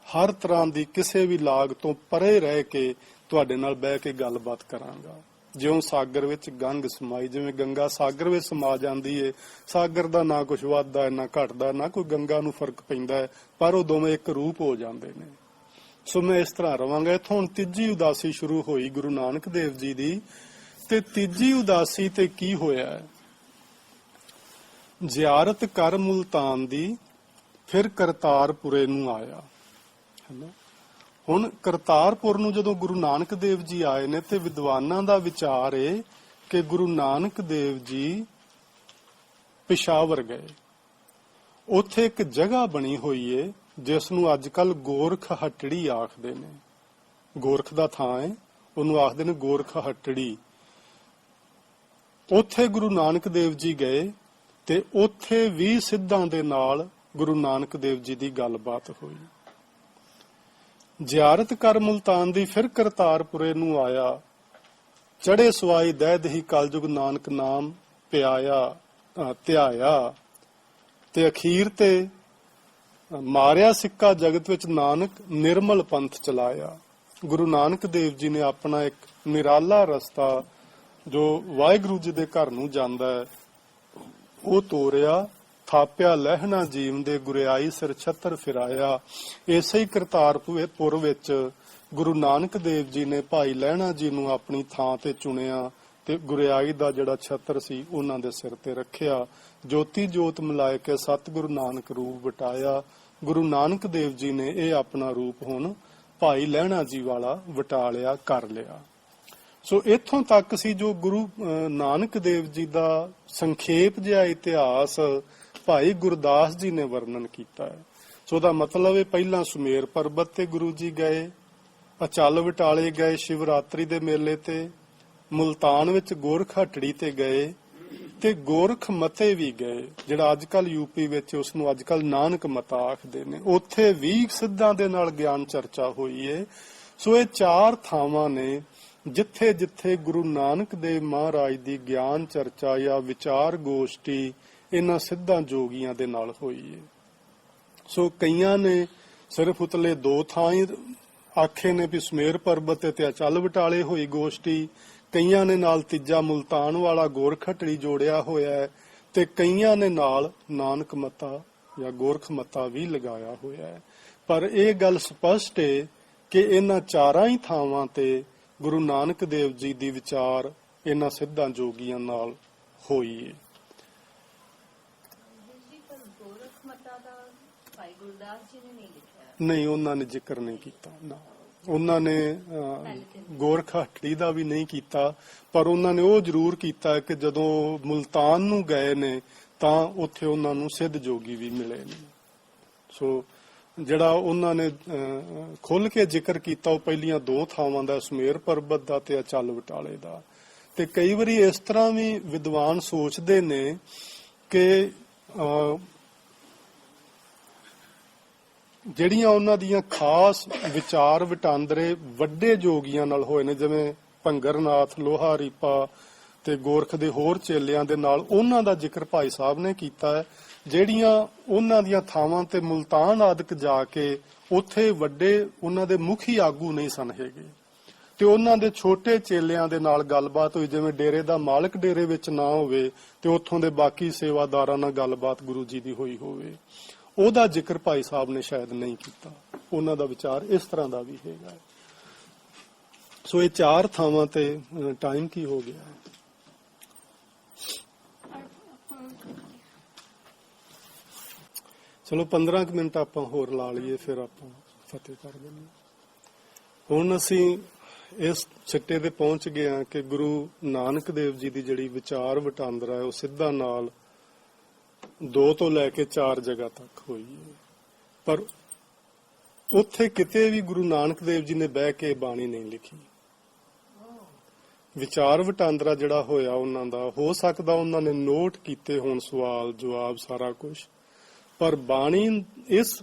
[SPEAKER 1] ਹਰ ਤਰ੍ਹਾਂ ਦੀ ਕਿਸੇ ਵੀ ਲਾਗ ਤੋਂ ਪਰੇ ਰਹਿ ਕੇ ਤੁਹਾਡੇ ਨਾਲ ਬਹਿ ਕੇ ਗੱਲਬਾਤ ਕਰਾਂਗਾ। ਜਿਉਂ ਸਾਗਰ ਵਿੱਚ ਗੰਗ ਸਮਾਈ, ਜਿਵੇਂ ਗੰਗਾ ਸਾਗਰ ਵਿੱਚ ਸਮਾ ਜਾਂਦੀ ਏ, ਸਾਗਰ ਦਾ ਨਾ ਕੁਝ ਵੱਧਦਾ ਹੈ ਨਾ ਘਟਦਾ, ਨਾ ਕੋਈ ਗੰਗਾ ਨੂੰ ਫਰਕ ਪੈਂਦਾ ਹੈ, ਪਰ ਉਹ ਦੋਵੇਂ ਇੱਕ ਰੂਪ ਹੋ ਜਾਂਦੇ ਨੇ। ਸੋ ਮੈਂ ਇਸ ਤਰ੍ਹਾਂ ਰਵਾਂਗਾ। ਇੱਥੋਂ ਹੁਣ ਤੀਜੀ ਉਦਾਸੀ ਸ਼ੁਰੂ ਹੋਈ ਗੁਰੂ ਨਾਨਕ ਦੇਵ ਜੀ ਦੀ। ਤੇ ਤੀਜੀ ਉਦਾਸੀ ਤੇ ਕੀ ਹੋਇਆ? ਜ਼ਿਆਰਤ ਕਰ ਮੁਲਤਾਨ ਦੀ, ਫਿਰ ਕਰਤਾਰਪੁਰੇ ਨੂੰ ਆਇਆ। ਹੁਣ ਕਰਤਾਰਪੁਰ ਨੂੰ ਜਦੋਂ ਗੁਰੂ ਨਾਨਕ ਦੇਵ ਜੀ ਆਏ ਨੇ ਤੇ ਵਿਦਵਾਨਾਂ ਦਾ ਵਿਚਾਰ ਏ ਕਿ ਗੁਰੂ ਨਾਨਕ ਦੇਵ ਜੀ ਪਿਸ਼ਾਵਰ ਗਏ। ਉੱਥੇ ਇੱਕ ਜਗ੍ਹਾ ਬਣੀ ਹੋਈ ਏ ਜਿਸ ਨੂੰ ਅੱਜ ਕੱਲ ਗੋਰਖ ਹਟੜੀ ਆਖਦੇ ਨੇ। ਗੋਰਖ ਦਾ ਥਾਂ ਹੈ ਉਹਨੂੰ ਆਖਦੇ ਨੇ ਗੋਰਖ ਹੱਟੜੀ। ਉੱਥੇ ਗੁਰੂ ਨਾਨਕ ਦੇਵ ਜੀ ਗਏ ਤੇ ਉੱਥੇ ਵੀ ਸਿੱਧਾਂ ਦੇ ਨਾਲ ਗੁਰੂ ਨਾਨਕ ਦੇਵ ਜੀ ਦੀ ਗੱਲਬਾਤ ਹੋਈ। ਜ਼ਿਆਰਤ ਕਰ ਮੁਲਤਾਨ ਦੀ, ਫਿਰ ਕਰਤਾਰਪੁਰੇ ਨੂੰ ਆਇਆ। ਚੜੇ ਸਵਾਈ ਦਹਿ ਦਹੀ ਕਲਯੁਗ ਨਾਨਕ ਨਾਮ ਧਿਆਇਆ। ਤੇ ਅਖੀਰ ਤੇ ਮਾਰਿਆ ਸਿੱਕਾ ਜਗਤ ਵਿੱਚ ਨਾਨਕ ਨਿਰਮਲ ਪੰਥ ਚਲਾਇਆ। ਗੁਰੂ ਨਾਨਕ ਦੇਵ ਜੀ ਨੇ ਆਪਣਾ ਇੱਕ ਨਿਰਾਲਾ ਰਸਤਾ ਜੋ ਵਾਹਿਗੁਰੂ ਜੀ ਦੇ ਘਰ ਨੂੰ ਜਾਂਦਾ ਹੈ ਉਹ ਤੋਰਿਆ। ਥਾਪਿਆ ਲਹਿਣਾ ਜੀਵਨ ਦੇ, ਗੁਰਿਆਈ ਸਿਰ ਛਤਰ ਫਿਰਾਇਆ। ਇਸੇ ਹੀ ਕਰਤਾਰਪੁਰ ਵਿੱਚ ਗੁਰੂ ਨਾਨਕ ਦੇਵ ਜੀ ਨੇ ਭਾਈ ਲਹਿਣਾ ਜੀ ਨੂੰ ਆਪਣੀ ਥਾਂ ਤੇ ਚੁਣਿਆ ਤੇ ਗੁਰਿਆਈ ਦਾ ਜਿਹੜਾ ਛਤਰ ਸੀ ਉਹਨਾਂ ਦੇ ਸਿਰ ਤੇ ਰੱਖਿਆ। ਜੋਤੀ ਜੋਤ ਮਿਲਾਇ ਕੇ ਸਤਿਗੁਰੂ ਨਾਨਕ ਰੂਪ ਵਟਾਇਆ। ਗੁਰੂ ਨਾਨਕ ਦੇਵ ਜੀ ਨੇ ਇਹ ਆਪਣਾ ਰੂਪ ਹੁਣ ਭਾਈ ਲਹਿਣਾ ਜੀ ਵਾਲਾ ਵਟਾ ਲਿਆ, ਕਰ ਲਿਆ। ਸੋ ਇੱਥੋਂ ਤੱਕ ਸੀ ਜੋ ਗੁਰੂ ਨਾਨਕ ਦੇਵ ਜੀ ਦਾ ਸੰਖੇਪ ਜਿਹਾ ਇਤਿਹਾਸ ਭਾਈ ਗੁਰਦਾਸ ਜੀ ਨੇ ਵਰਣਨ ਕੀਤਾ ਹੈ। ਸੋ ਦਾ ਮਤਲਬ ਹੈ ਪਹਿਲਾਂ ਸੁਮੇਰ ਪਰਬਤ ਤੇ ਗੁਰੂ ਜੀ ਗਏ, ਅਚਲ ਵਿਟਾਲੇ ਗਏ ਸ਼ਿਵਰਾਤਰੀ ਦੇ ਮੇਲੇ ਤੇ, ਮੁਲਤਾਨ ਵਿੱਚ ਗੋਰਖ ਹੱਟੜੀ ਤੇ ਗਏ ਤੇ ਗੋਰਖ ਮਤੇ ਵੀ ਗਏ, ਜਿਹੜਾ ਅੱਜ ਕੱਲ ਯੂਪੀ ਵਿੱਚ ਉਸ ਨੂੰ ਅੱਜ ਕੱਲ ਨਾਨਕ ਮਤਾ ਆਖਦੇ ਨੇ। ਉੱਥੇ ਵੀ ਸਿੱਧਾਂ ਦੇ ਨਾਲ ਗਿਆਨ ਚਰਚਾ ਹੋਈ ਹੈ। ਸੋ ਇਹ 4 ਥਾਵਾਂ ਨੇ ਜਿੱਥੇ ਜਿੱਥੇ ਗੁਰੂ ਨਾਨਕ ਦੇਵ ਮਹਾਰਾਜ ਦੀ ਗਿਆਨ ਚਰਚਾ ਜਾਂ ਵਿਚਾਰ ਗੋਸ਼ਟੀ ਇਹਨਾਂ ਸਿੱਧਾਂ ਜੋਗੀਆਂ ਦੇ ਨਾਲ ਹੋਈ ਹੈ। ਸੋ ਕਈਆਂ ਨੇ ਸਿਰਫ ਉਤਲੇ 2 ਥਾਂ ਹੀ ਆਖੇ ਨੇ ਵੀ ਸੁਮੇਰ ਪਰਬਤ ਤੇ ਅਚਲ ਵਿਟਾਲੇ ਹੋਈ ਗੋਸ਼ਟੀ, ਕਈਆਂ ਨੇ ਨਾਲ ਤੀਜਾ ਮੁਲਤਾਨ ਵਾਲਾ ਗੋਰਖ ਹੱਟੜੀ ਜੋੜਿਆ ਹੋਇਆ ਹੈ ਤੇ ਕਈਆਂ ਨੇ ਨਾਲ ਨਾਨਕ ਮਤਾ ਜਾਂ ਗੋਰਖ ਮਤਾ ਵੀ ਲਗਾਇਆ ਹੋਇਆ ਹੈ। ਪਰ ਇਹ ਗੱਲ ਸਪਸ਼ਟ ਹੈ ਕਿ ਇਹਨਾਂ 4 ਹੀ ਥਾਵਾਂ ਤੇ ਗੁਰੂ ਨਾਨਕ ਦੇਵ ਜੀ ਦੀ ਵਿਚਾਰ ਇਹਨਾਂ ਸਿੱਧਾਂ ਜੋਗੀਆਂ ਨਾਲ ਹੋਈ ਹੈ।
[SPEAKER 2] ਗੋਰਖ ਮਤਾ ਦਾ ਭਾਈ ਗੁਰਦਾਸ ਜੀ ਨੇ ਨਹੀਂ ਲਿਖਿਆ,
[SPEAKER 1] ਨਹੀਂ, ਉਹਨਾਂ ਨੇ ਜ਼ਿਕਰ ਨਹੀਂ ਕੀਤਾ ਨਾ। ਉਹਨਾਂ ਨੇ ਗੋਰਖ ਹੱਟੜੀ ਦਾ ਵੀ ਨਹੀਂ ਕੀਤਾ, ਪਰ ਉਹਨਾਂ ਨੇ ਉਹ ਜ਼ਰੂਰ ਕੀਤਾ ਕਿ ਜਦੋਂ ਮੁਲਤਾਨ ਨੂੰ ਗਏ ਨੇ ਤਾਂ ਉੱਥੇ ਉਹਨਾਂ ਨੂੰ ਸਿੱਧ ਜੋਗੀ ਵੀ ਮਿਲੇ ਨੇ। ਸੋ ਜਿਹੜਾ ਉਹਨਾਂ ਨੇ ਖੁੱਲ ਕੇ ਜ਼ਿਕਰ ਕੀਤਾ ਉਹ ਪਹਿਲੀਆਂ 2 ਥਾਵਾਂ ਦਾ, ਸੁਮੇਰ ਪਰਬਤ ਦਾ ਤੇ ਅਚਲ ਵਿਟਾਲੇ ਦਾ। ਤੇ ਕਈ ਵਾਰੀ ਇਸ ਤਰ੍ਹਾਂ ਵੀ ਵਿਦਵਾਨ ਸੋਚਦੇ ਨੇ ਕਿ ਜਿਹੜੀਆਂ ਉਹਨਾਂ ਦੀਆਂ ਖਾਸ ਵਿਚਾਰ ਵਟਾਂਦਰੇ ਵੱਡੇ ਜੋਗੀਆਂ ਨਾਲ ਹੋਏ ਨੇ, ਜਿਵੇਂ ਭੰਗਰਨਾਥ, ਲੋਹਾ ਰੀਪਾ ਤੇ ਗੋਰਖ ਦੇ ਹੋਰ ਚੇਲਿਆਂ ਦੇ ਨਾਲ, ਉਹਨਾਂ ਦਾ ਜ਼ਿਕਰ ਭਾਈ ਸਾਹਿਬ ਨੇ ਕੀਤਾ ਹੈ। ਜਿਹੜੀਆਂ ਉਹਨਾਂ ਦੀਆਂ ਥਾਵਾਂ ਤੇ ਮੁਲਤਾਨ ਆਦਿਕ ਜਾ ਕੇ ਉੱਥੇ ਵੱਡੇ ਉਹਨਾਂ ਦੇ ਮੁਖੀ ਆਗੂ ਨਹੀਂ ਸਨ ਹੈਗੇ ਤੇ ਉਹਨਾਂ ਦੇ ਛੋਟੇ ਚੇਲਿਆਂ ਦੇ ਨਾਲ ਗੱਲਬਾਤ ਹੋਈ, ਜਿਵੇਂ ਡੇਰੇ ਦਾ ਮਾਲਕ ਡੇਰੇ ਵਿੱਚ ਨਾ ਹੋਵੇ ਤੇ ਉੱਥੋਂ ਦੇ ਬਾਕੀ ਸੇਵਾਦਾਰਾਂ ਨਾਲ ਗੱਲਬਾਤ ਗੁਰੂ ਜੀ ਦੀ ਹੋਈ ਹੋਵੇ, ਉਹਦਾ ਜ਼ਿਕਰ ਭਾਈ ਸਾਹਿਬ ਨੇ ਸ਼ਾਇਦ ਨਹੀਂ ਕੀਤਾ। ਉਹਨਾਂ ਦਾ ਵਿਚਾਰ ਇਸ ਤਰ੍ਹਾਂ ਦਾ ਵੀ ਹੈਗਾ। ਸੋ ਇਹ 4 ਥਾਵਾਂ ਤੇ ਟਾਈਮ ਕੀ ਹੋ ਗਿਆ? ਚਲੋ 15 ਕੁ ਮਿੰਟ ਆਪਾਂ ਹੋਰ ਲਾ ਲਈਏ, ਫਿਰ ਆਪਾਂ ਫਤਿਹ ਕਰ ਦਿੰਦੇ ਹਾਂ। ਹੁਣ ਅਸੀਂ ਇਸ ਸਿੱਟੇ ਤੇ ਪਹੁੰਚ ਗਏ ਹਾਂ ਕਿ ਗੁਰੂ ਨਾਨਕ ਦੇਵ ਜੀ ਦੀ ਜਿਹੜੀ ਵਿਚਾਰ ਵਟਾਂਦਰਾ ਹੈ ਉਹ ਸਿੱਧਾ ਨਾਲ 2 ਤੋਂ ਲੈ ਕੇ 4 ਜਗ੍ਹਾ ਤੱਕ ਹੋਈ ਹੈ, ਪਰ ਉੱਥੇ ਕਿਤੇ ਵੀ ਗੁਰੂ ਨਾਨਕ ਦੇਵ ਜੀ ਨੇ ਬਹਿ ਕੇ ਬਾਣੀ ਨਹੀਂ ਲਿਖੀ। ਵਿਚਾਰ ਵਟਾਂਦਰਾ ਜਿਹੜਾ ਹੋਇਆ ਉਹਨਾਂ ਦਾ, ਹੋ ਸਕਦਾ ਉਹਨਾਂ ਨੇ ਨੋਟ ਕੀਤੇ ਹੋਣ ਸਵਾਲ ਜਵਾਬ ਸਾਰਾ ਕੁਝ, ਪਰ ਬਾਣੀ ਇਸ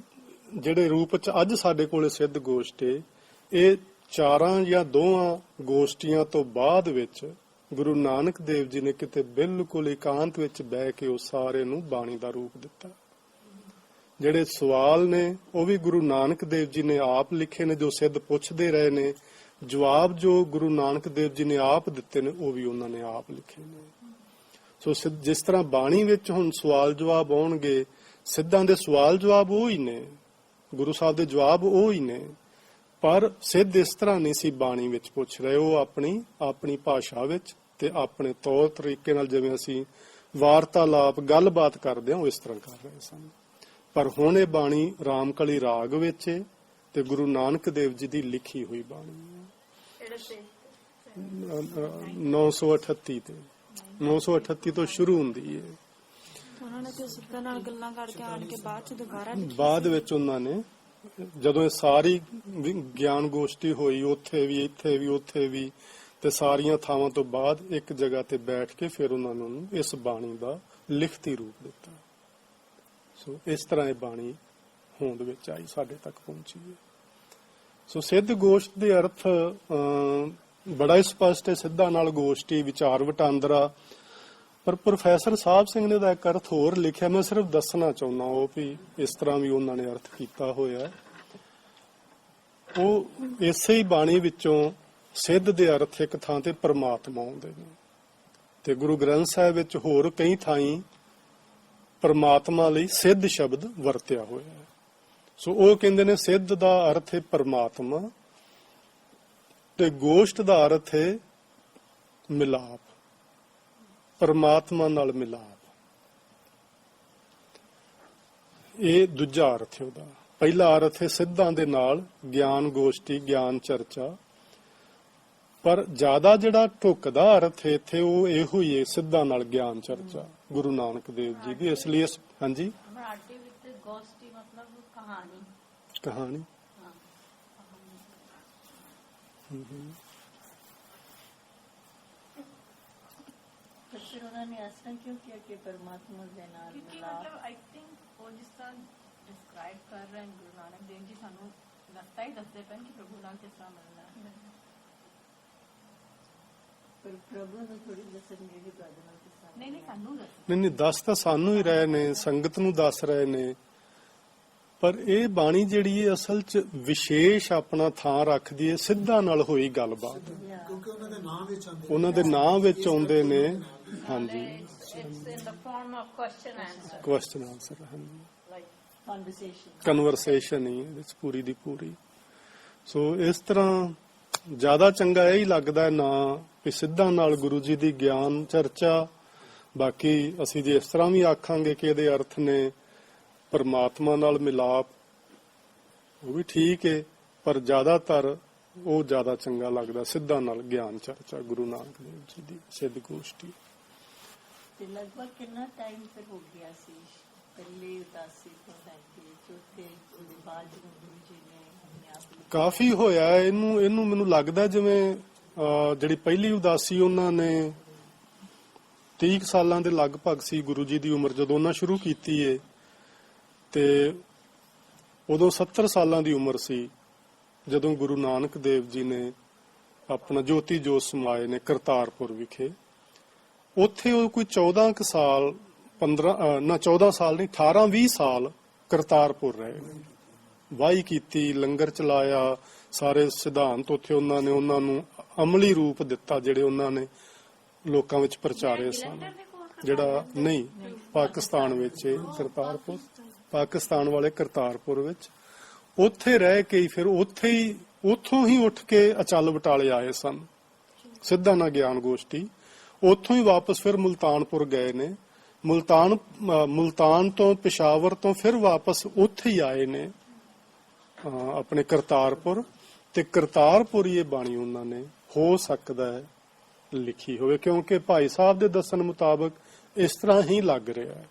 [SPEAKER 1] ਜਿਹੜੇ ਰੂਪ ਚ ਅੱਜ ਸਾਡੇ ਕੋਲੇ ਸਿੱਧ ਗੋਸ਼ਟੀ, ਇਹ 4 ਜਾਂ 2 ਗੋਸ਼ਟੀਆਂ ਤੋਂ ਬਾਅਦ ਵਿੱਚ ਗੁਰੂ ਨਾਨਕ ਦੇਵ ਜੀ ਨੇ ਕਿਤੇ ਬਿਲਕੁਲ ਇਕਾਂਤ ਵਿੱਚ ਬਹਿ ਕੇ ਉਹ ਸਾਰੇ ਨੂੰ ਬਾਣੀ ਦਾ ਰੂਪ ਦਿੱਤਾ। ਜਿਹੜੇ ਸਵਾਲ ਨੇ ਉਹ ਵੀ ਗੁਰੂ ਨਾਨਕ ਦੇਵ ਜੀ ਨੇ ਆਪ ਲਿਖੇ ਨੇ, ਜੋ ਸਿੱਧ ਪੁੱਛਦੇ ਰਹੇ ਨੇ। ਜਵਾਬ ਜੋ ਗੁਰੂ ਨਾਨਕ ਦੇਵ ਜੀ ਨੇ ਆਪ ਦਿੱਤੇ ਨੇ ਉਹ ਵੀ ਉਹਨਾਂ ਨੇ ਆਪ ਲਿਖੇ ਨੇ। ਸੋ ਜਿਸ ਤਰ੍ਹਾਂ ਬਾਣੀ ਵਿੱਚ ਹੁਣ ਸਵਾਲ ਜਵਾਬ ਆਉਣਗੇ, ਸਿੱਧਾਂ ਦੇ ਸਵਾਲ ਜਵਾਬ ਉਹ ਹੀ ਨੇ, ਗੁਰੂ ਸਾਹਿਬ ਦੇ ਜਵਾਬ ਉਹ ਹੀ ਨੇ, ਪਰ ਸਿੱਧ ਇਸ ਤਰ੍ਹਾਂ ਨਹੀਂ ਸੀ ਬਾਣੀ ਵਿੱਚ ਪੁੱਛ ਰਹੇ। ਉਹ ਆਪਣੀ ਭਾਸ਼ਾ ਵਿੱਚ ਤੇ ਆਪਣੇ ਤੌਰ ਤਰੀਕੇ ਨਾਲ, ਜਿਵੇਂ ਅਸੀਂ ਵਾਰਤਾਲਾਪ ਗੱਲਬਾਤ ਕਰਦੇ ਹਾਂ, ਉਹ ਇਸ ਤਰ੍ਹਾਂ ਕਰ ਰਹੇ ਸਨ। ਪਰ ਹੁਣ ਇਹ ਬਾਣੀ ਰਾਮਕਲੀ ਰਾਗ ਵਿੱਚ ਹੈ ਤੇ ਗੁਰੂ ਨਾਨਕ ਦੇਵ ਜੀ ਦੀ ਲਿਖੀ ਹੋਈ ਬਾਣੀ ਹੈ। 938 ਤੇ 938 ਤੋਂ ਸ਼ੁਰੂ ਹੁੰਦੀ ਹੈ।
[SPEAKER 3] ਉਹਨਾਂ ਨੇ ਤੇ ਸਿੱਧਾਂ ਨਾਲ ਗੱਲਾਂ ਕਰਕੇ ਆਣ ਕੇ ਬਾਅਦ ਚ ਦੁਬਾਰਾ
[SPEAKER 1] ਬਾਅਦ ਵਿੱਚ ਉਹਨਾਂ ਨੇ ਜਦੋਂ ਇਹ ਸਾਰੀ ਗਿਆਨ ਗੋਸ਼ਟੀ ਹੋਈ, ਉੱਥੇ ਵੀ, ਇੱਥੇ ਵੀ, ਉੱਥੇ ਵੀ, ਤੇ ਸਾਰੀਆਂ ਥਾਵਾਂ ਤੋਂ ਬਾਅਦ ਇੱਕ ਜਗ੍ਹਾ ਤੇ ਬੈਠ ਕੇ ਫਿਰ ਉਹਨਾਂ ਨੂੰ ਇਸ ਬਾਣੀ ਦਾ ਲਿਖਤੀ ਰੂਪ ਦਿੱਤਾ। ਸੋ ਇਸ ਤਰ੍ਹਾਂ ਇਹ ਬਾਣੀ ਹੋਂਦ ਵਿੱਚ ਆਈ, ਸਾਡੇ ਤੱਕ ਪਹੁੰਚੀ ਹੈ। ਸੋ ਸਿੱਧ ਗੋਸ਼ਟ ਦੇ ਅਰਥ ਬੜਾ ਹੀ ਸਪਸ਼ਟ ਹੈ, ਸਿੱਧਾਂ ਨਾਲ ਗੋਸ਼ਟੀ, ਵਿਚਾਰ ਵਟਾਂਦਰਾ। ਪਰ ਪ੍ਰੋਫੈਸਰ ਸਾਹਿਬ ਸਿੰਘ ਨੇ ਦਾ ਇੱਕ ਅਰਥ ਹੋਰ ਲਿਖਿਆ, ਮੈਂ ਸਿਰਫ ਦੱਸਣਾ ਚਾਹੁੰਦਾ ਉਹ ਵੀ ਇਸ ਤਰ੍ਹਾਂ ਵੀ ਉਹਨਾਂ ਨੇ ਅਰਥ ਕੀਤਾ ਹੋਇਆ। ਉਹ ਇਸੇ ਹੀ ਬਾਣੀ ਵਿੱਚੋਂ ਸਿੱਧ ਦੇ ਅਰਥ ਇੱਕ ਥਾਂ ਤੇ ਪਰਮਾਤਮਾ ਆਉਂਦੇ ਨੇ, ਤੇ ਗੁਰੂ ਗ੍ਰੰਥ ਸਾਹਿਬ ਵਿੱਚ ਹੋਰ ਕਈ ਥਾਈਂ ਪਰਮਾਤਮਾ ਲਈ ਸਿੱਧ ਸ਼ਬਦ ਵਰਤਿਆ ਹੋਇਆ ਹੈ। ਸੋ ਉਹ ਕਹਿੰਦੇ ਨੇ ਸਿੱਧ ਦਾ ਅਰਥ ਹੈ ਪਰਮਾਤਮਾ, ਤੇ ਗੋਸ਼ਟ ਦਾ ਅਰਥ ਹੈ ਮਿਲਾਪ, ਪਰਮਾਤਮਾ ਨਾਲ ਮਿਲਾਪ। ਇਹ ਦੂਜਾ ਅਰਥ ਹੈ ਉਹਦਾ। ਪਹਿਲਾ ਅਰਥ ਹੈ ਸਿੱਧਾਂ ਦੇ ਨਾਲ ਗਿਆਨ ਗੋਸ਼ਟੀ, ਗਿਆਨ ਚਰਚਾ। ਪਰ ਜ਼ਿਆਦਾ ਜਿਹੜਾ ਢੁੱਕਦਾ ਅਰਥ ਹੈ ਇੱਥੇ ਉਹ ਇਹੋ ਹੀ ਹੈ, ਸਿੱਧਾਂ ਨਾਲ ਗਿਆਨ ਚਰਚਾ, ਗੁਰੂ ਨਾਨਕ ਦੇਵ ਜੀ ਦੀ। ਇਸ ਲਈ ਹਾਂਜੀ,
[SPEAKER 2] ਮਰਾਠੀ ਵਿੱਚ ਗੋਸ਼ਟੀ ਮਤਲਬ ਕਹਾਣੀ।
[SPEAKER 1] ਕਹਾਣੀ।
[SPEAKER 2] ਹਾਂ,
[SPEAKER 4] ਫਿਰ ਉਹਨਾਂ ਨੇ ਐਸਾ ਕਿਉਂ ਕਿਹਾ ਕਿ ਪਰਮਾਤਮਾ ਦੇ ਨਾਲ
[SPEAKER 5] ਕਿਉਂਕਿ
[SPEAKER 4] ਮਿਲਾਪ?
[SPEAKER 5] ਮਤਲਬ ਆਈ ਥਿੰਕ ਉਹ ਜਿਸ ਤਰ੍ਹਾਂ ਡਿਸਕ੍ਰਾਈਬ ਕਰ ਰਹੇ ਹਨ ਗੁਰੂ ਨਾਨਕ ਦੇਵ ਜੀ, ਸਾਨੂੰ ਰਸਤਾ ਹੀ ਦੱਸਦੇ ਪੈਣ ਕਿ ਪ੍ਰਭੂ ਨਾਲ ਕਿਸ ਤਰ੍ਹਾਂ ਮਿਲਣਾ ਹੈ।
[SPEAKER 4] ਪਰ ਪ੍ਰਭੂ ਨੂੰ ਥੋੜੀ ਦੱਸਣਗੇ ਕਿ ਤੁਹਾਡੇ ਨਾਲ ਕਿਸ ਤਰ੍ਹਾਂ
[SPEAKER 5] ਨਹੀਂ ਸਾਨੂੰ ਦੱਸ।
[SPEAKER 1] ਨਹੀਂ, ਦੱਸ ਤਾਂ ਸਾਨੂੰ ਹੀ ਰਹੇ ਨੇ, ਸੰਗਤ ਨੂੰ ਦੱਸ ਰਹੇ ਨੇ। ਪਰ ਇਹ ਬਾਣੀ ਜਿਹੜੀ ਹੈ ਅਸਲ 'ਚ ਵਿਸ਼ੇਸ਼ ਆਪਣਾ ਥਾਂ ਰੱਖਦੀ ਹੈ ਸਿੱਧਾਂ ਨਾਲ ਹੋਈ ਗੱਲਬਾਤ,
[SPEAKER 6] ਕਿਉਂਕਿ ਉਹਨਾਂ ਦੇ ਨਾਮ ਵਿੱਚ ਆਉਂਦੇ,
[SPEAKER 1] ਉਹਨਾਂ ਦੇ ਨਾਂ ਵਿੱਚ ਆਉਂਦੇ ਨੇ। ਹਾਂਜੀ,
[SPEAKER 2] It's in the form of question answer.
[SPEAKER 1] Question answer. ਹਾਂਜੀ,
[SPEAKER 2] Like
[SPEAKER 4] ਕਨਵਰਸੇਸ਼ਨ
[SPEAKER 1] ਕਨਵਰਸੇਸ਼ਨ ਹੀ ਇਹਦੇ 'ਚ ਪੂਰੀ ਦੀ ਪੂਰੀ। ਸੋ ਇਸ ਤਰ੍ਹਾਂ ਜ਼ਿਆਦਾ ਚੰਗਾ ਇਹ ਹੀ ਲੱਗਦਾ ਹੈ ਨਾ ਕਿ ਸਿੱਧਾਂ ਨਾਲ ਗੁਰੂ ਜੀ ਦੀ ਗਿਆਨ ਚਰਚਾ। ਬਾਕੀ ਅਸੀਂ ਜੇ ਇਸ ਤਰ੍ਹਾਂ ਵੀ ਆਖਾਂਗੇ ਕਿ ਇਹਦੇ ਅਰਥ ਨੇ ਪਰਮਾਤਮਾ ਨਾਲ ਮਿਲਾਪ, ਉਹ ਵੀ ਠੀਕ ਹੈ, ਪਰ ਜ਼ਿਆਦਾਤਰ ਉਹ ਜ਼ਿਆਦਾ ਚੰਗਾ ਲੱਗਦਾ ਸਿੱਧਾਂ ਨਾਲ ਗਿਆਨ ਚਰਚਾ, ਗੁਰੂ ਨਾਨਕ ਦੇਵ ਜੀ ਦੀ ਸਿੱਧ ਗੋਸ਼ਟੀ।
[SPEAKER 4] ਤੇ ਲਗਭਗ ਕਿੰਨਾ ਟਾਈਮ ਫਿਰ ਹੋ ਗਿਆ ਸੀ ਪਹਿਲੇ ਉਦਾਸੀ ਤੋਂ ਲੈ ਕੇ ਚੌਥੇ ਉਹਦੇ ਬਾਅਦ ਜਦੋਂ ਗੁਰੂ ਜੀ ਨੇ ਆਪਣੇ ਆਪ ਨੂੰ
[SPEAKER 1] ਕਾਫੀ ਹੋਇਆ ਇਹਨੂੰ ਮੈਨੂੰ ਲੱਗਦਾ ਜਿਵੇਂ ਜਿਹੜੀ ਪਹਿਲੀ ਉਦਾਸੀ ਉਹਨਾਂ ਨੇ 30 ਸਾਲਾਂ ਦੇ ਲਗਭਗ ਸੀ ਗੁਰੂ ਜੀ ਦੀ ਉਮਰ ਜਦੋਂ ਉਹਨਾਂ ਸ਼ੁਰੂ ਕੀਤੀ ਏ, ਤੇ ਉਦੋਂ 70 ਸਾਲਾਂ ਦੀ ਉਮਰ ਸੀ ਜਦੋਂ ਗੁਰੂ ਨਾਨਕ ਦੇਵ ਜੀ ਨੇ ਆਪਣਾ ਜੋਤੀ ਜੋਤ ਸਮਾਏ ਨੇ ਕਰਤਾਰਪੁਰ ਵਿਖੇ। ਉੱਥੇ ਉਹ ਕੋਈ 14 ਕੁ ਸਾਲ 14 ਸਾਲ ਨਹੀਂ 18-20 ਸਾਲ ਕਰਤਾਰਪੁਰ ਰਹੇ ਨੇ, ਵਾਹੀ ਕੀਤੀ, ਲੰਗਰ ਚਲਾਇਆ, ਸਾਰੇ ਸਿਧਾਂਤ ਉੱਥੇ ਉਹਨਾਂ ਨੂੰ ਅਮਲੀ ਰੂਪ ਦਿੱਤਾ ਜਿਹੜੇ ਉਹਨਾਂ ਨੇ ਲੋਕਾਂ ਵਿੱਚ ਪ੍ਰਚਾਰੇ ਸਨ। ਜਿਹੜਾ ਨਹੀਂ ਪਾਕਿਸਤਾਨ ਵਿੱਚ ਕਰਤਾਰਪੁਰ, ਪਾਕਿਸਤਾਨ ਵਾਲੇ ਕਰਤਾਰਪੁਰ ਵਿੱਚ ਉੱਥੇ ਰਹਿ ਕੇ ਫਿਰ ਉੱਥੋਂ ਹੀ ਉੱਠ ਕੇ ਅਚਲ ਬਟਾਲੇ ਆਏ ਸਨ ਸਿੱਧਾਂ ਨਾਲ ਗਿਆਨ ਗੋਸ਼ਟੀ। ਉੱਥੋਂ ਹੀ ਵਾਪਸ ਫਿਰ ਮੁਲਤਾਨਪੁਰ ਗਏ ਨੇ, ਮੁਲਤਾਨ ਤੋਂ ਪਿਸ਼ਾਵਰ ਤੋਂ ਫਿਰ ਵਾਪਸ ਉੱਥੇ ਹੀ ਆਏ ਨੇ ਆਪਣੇ ਕਰਤਾਰਪੁਰ। ਤੇ ਕਰਤਾਰਪੁਰ ਇਹ ਬਾਣੀ ਉਹਨਾਂ ਨੇ ਹੋ ਸਕਦਾ ਹੈ ਲਿਖੀ ਹੋਵੇ, ਕਿਉਂਕਿ ਭਾਈ ਸਾਹਿਬ ਦੇ ਦੱਸਣ ਮੁਤਾਬਕ ਇਸ ਤਰ੍ਹਾਂ ਹੀ ਲੱਗ ਰਿਹਾ ਹੈ।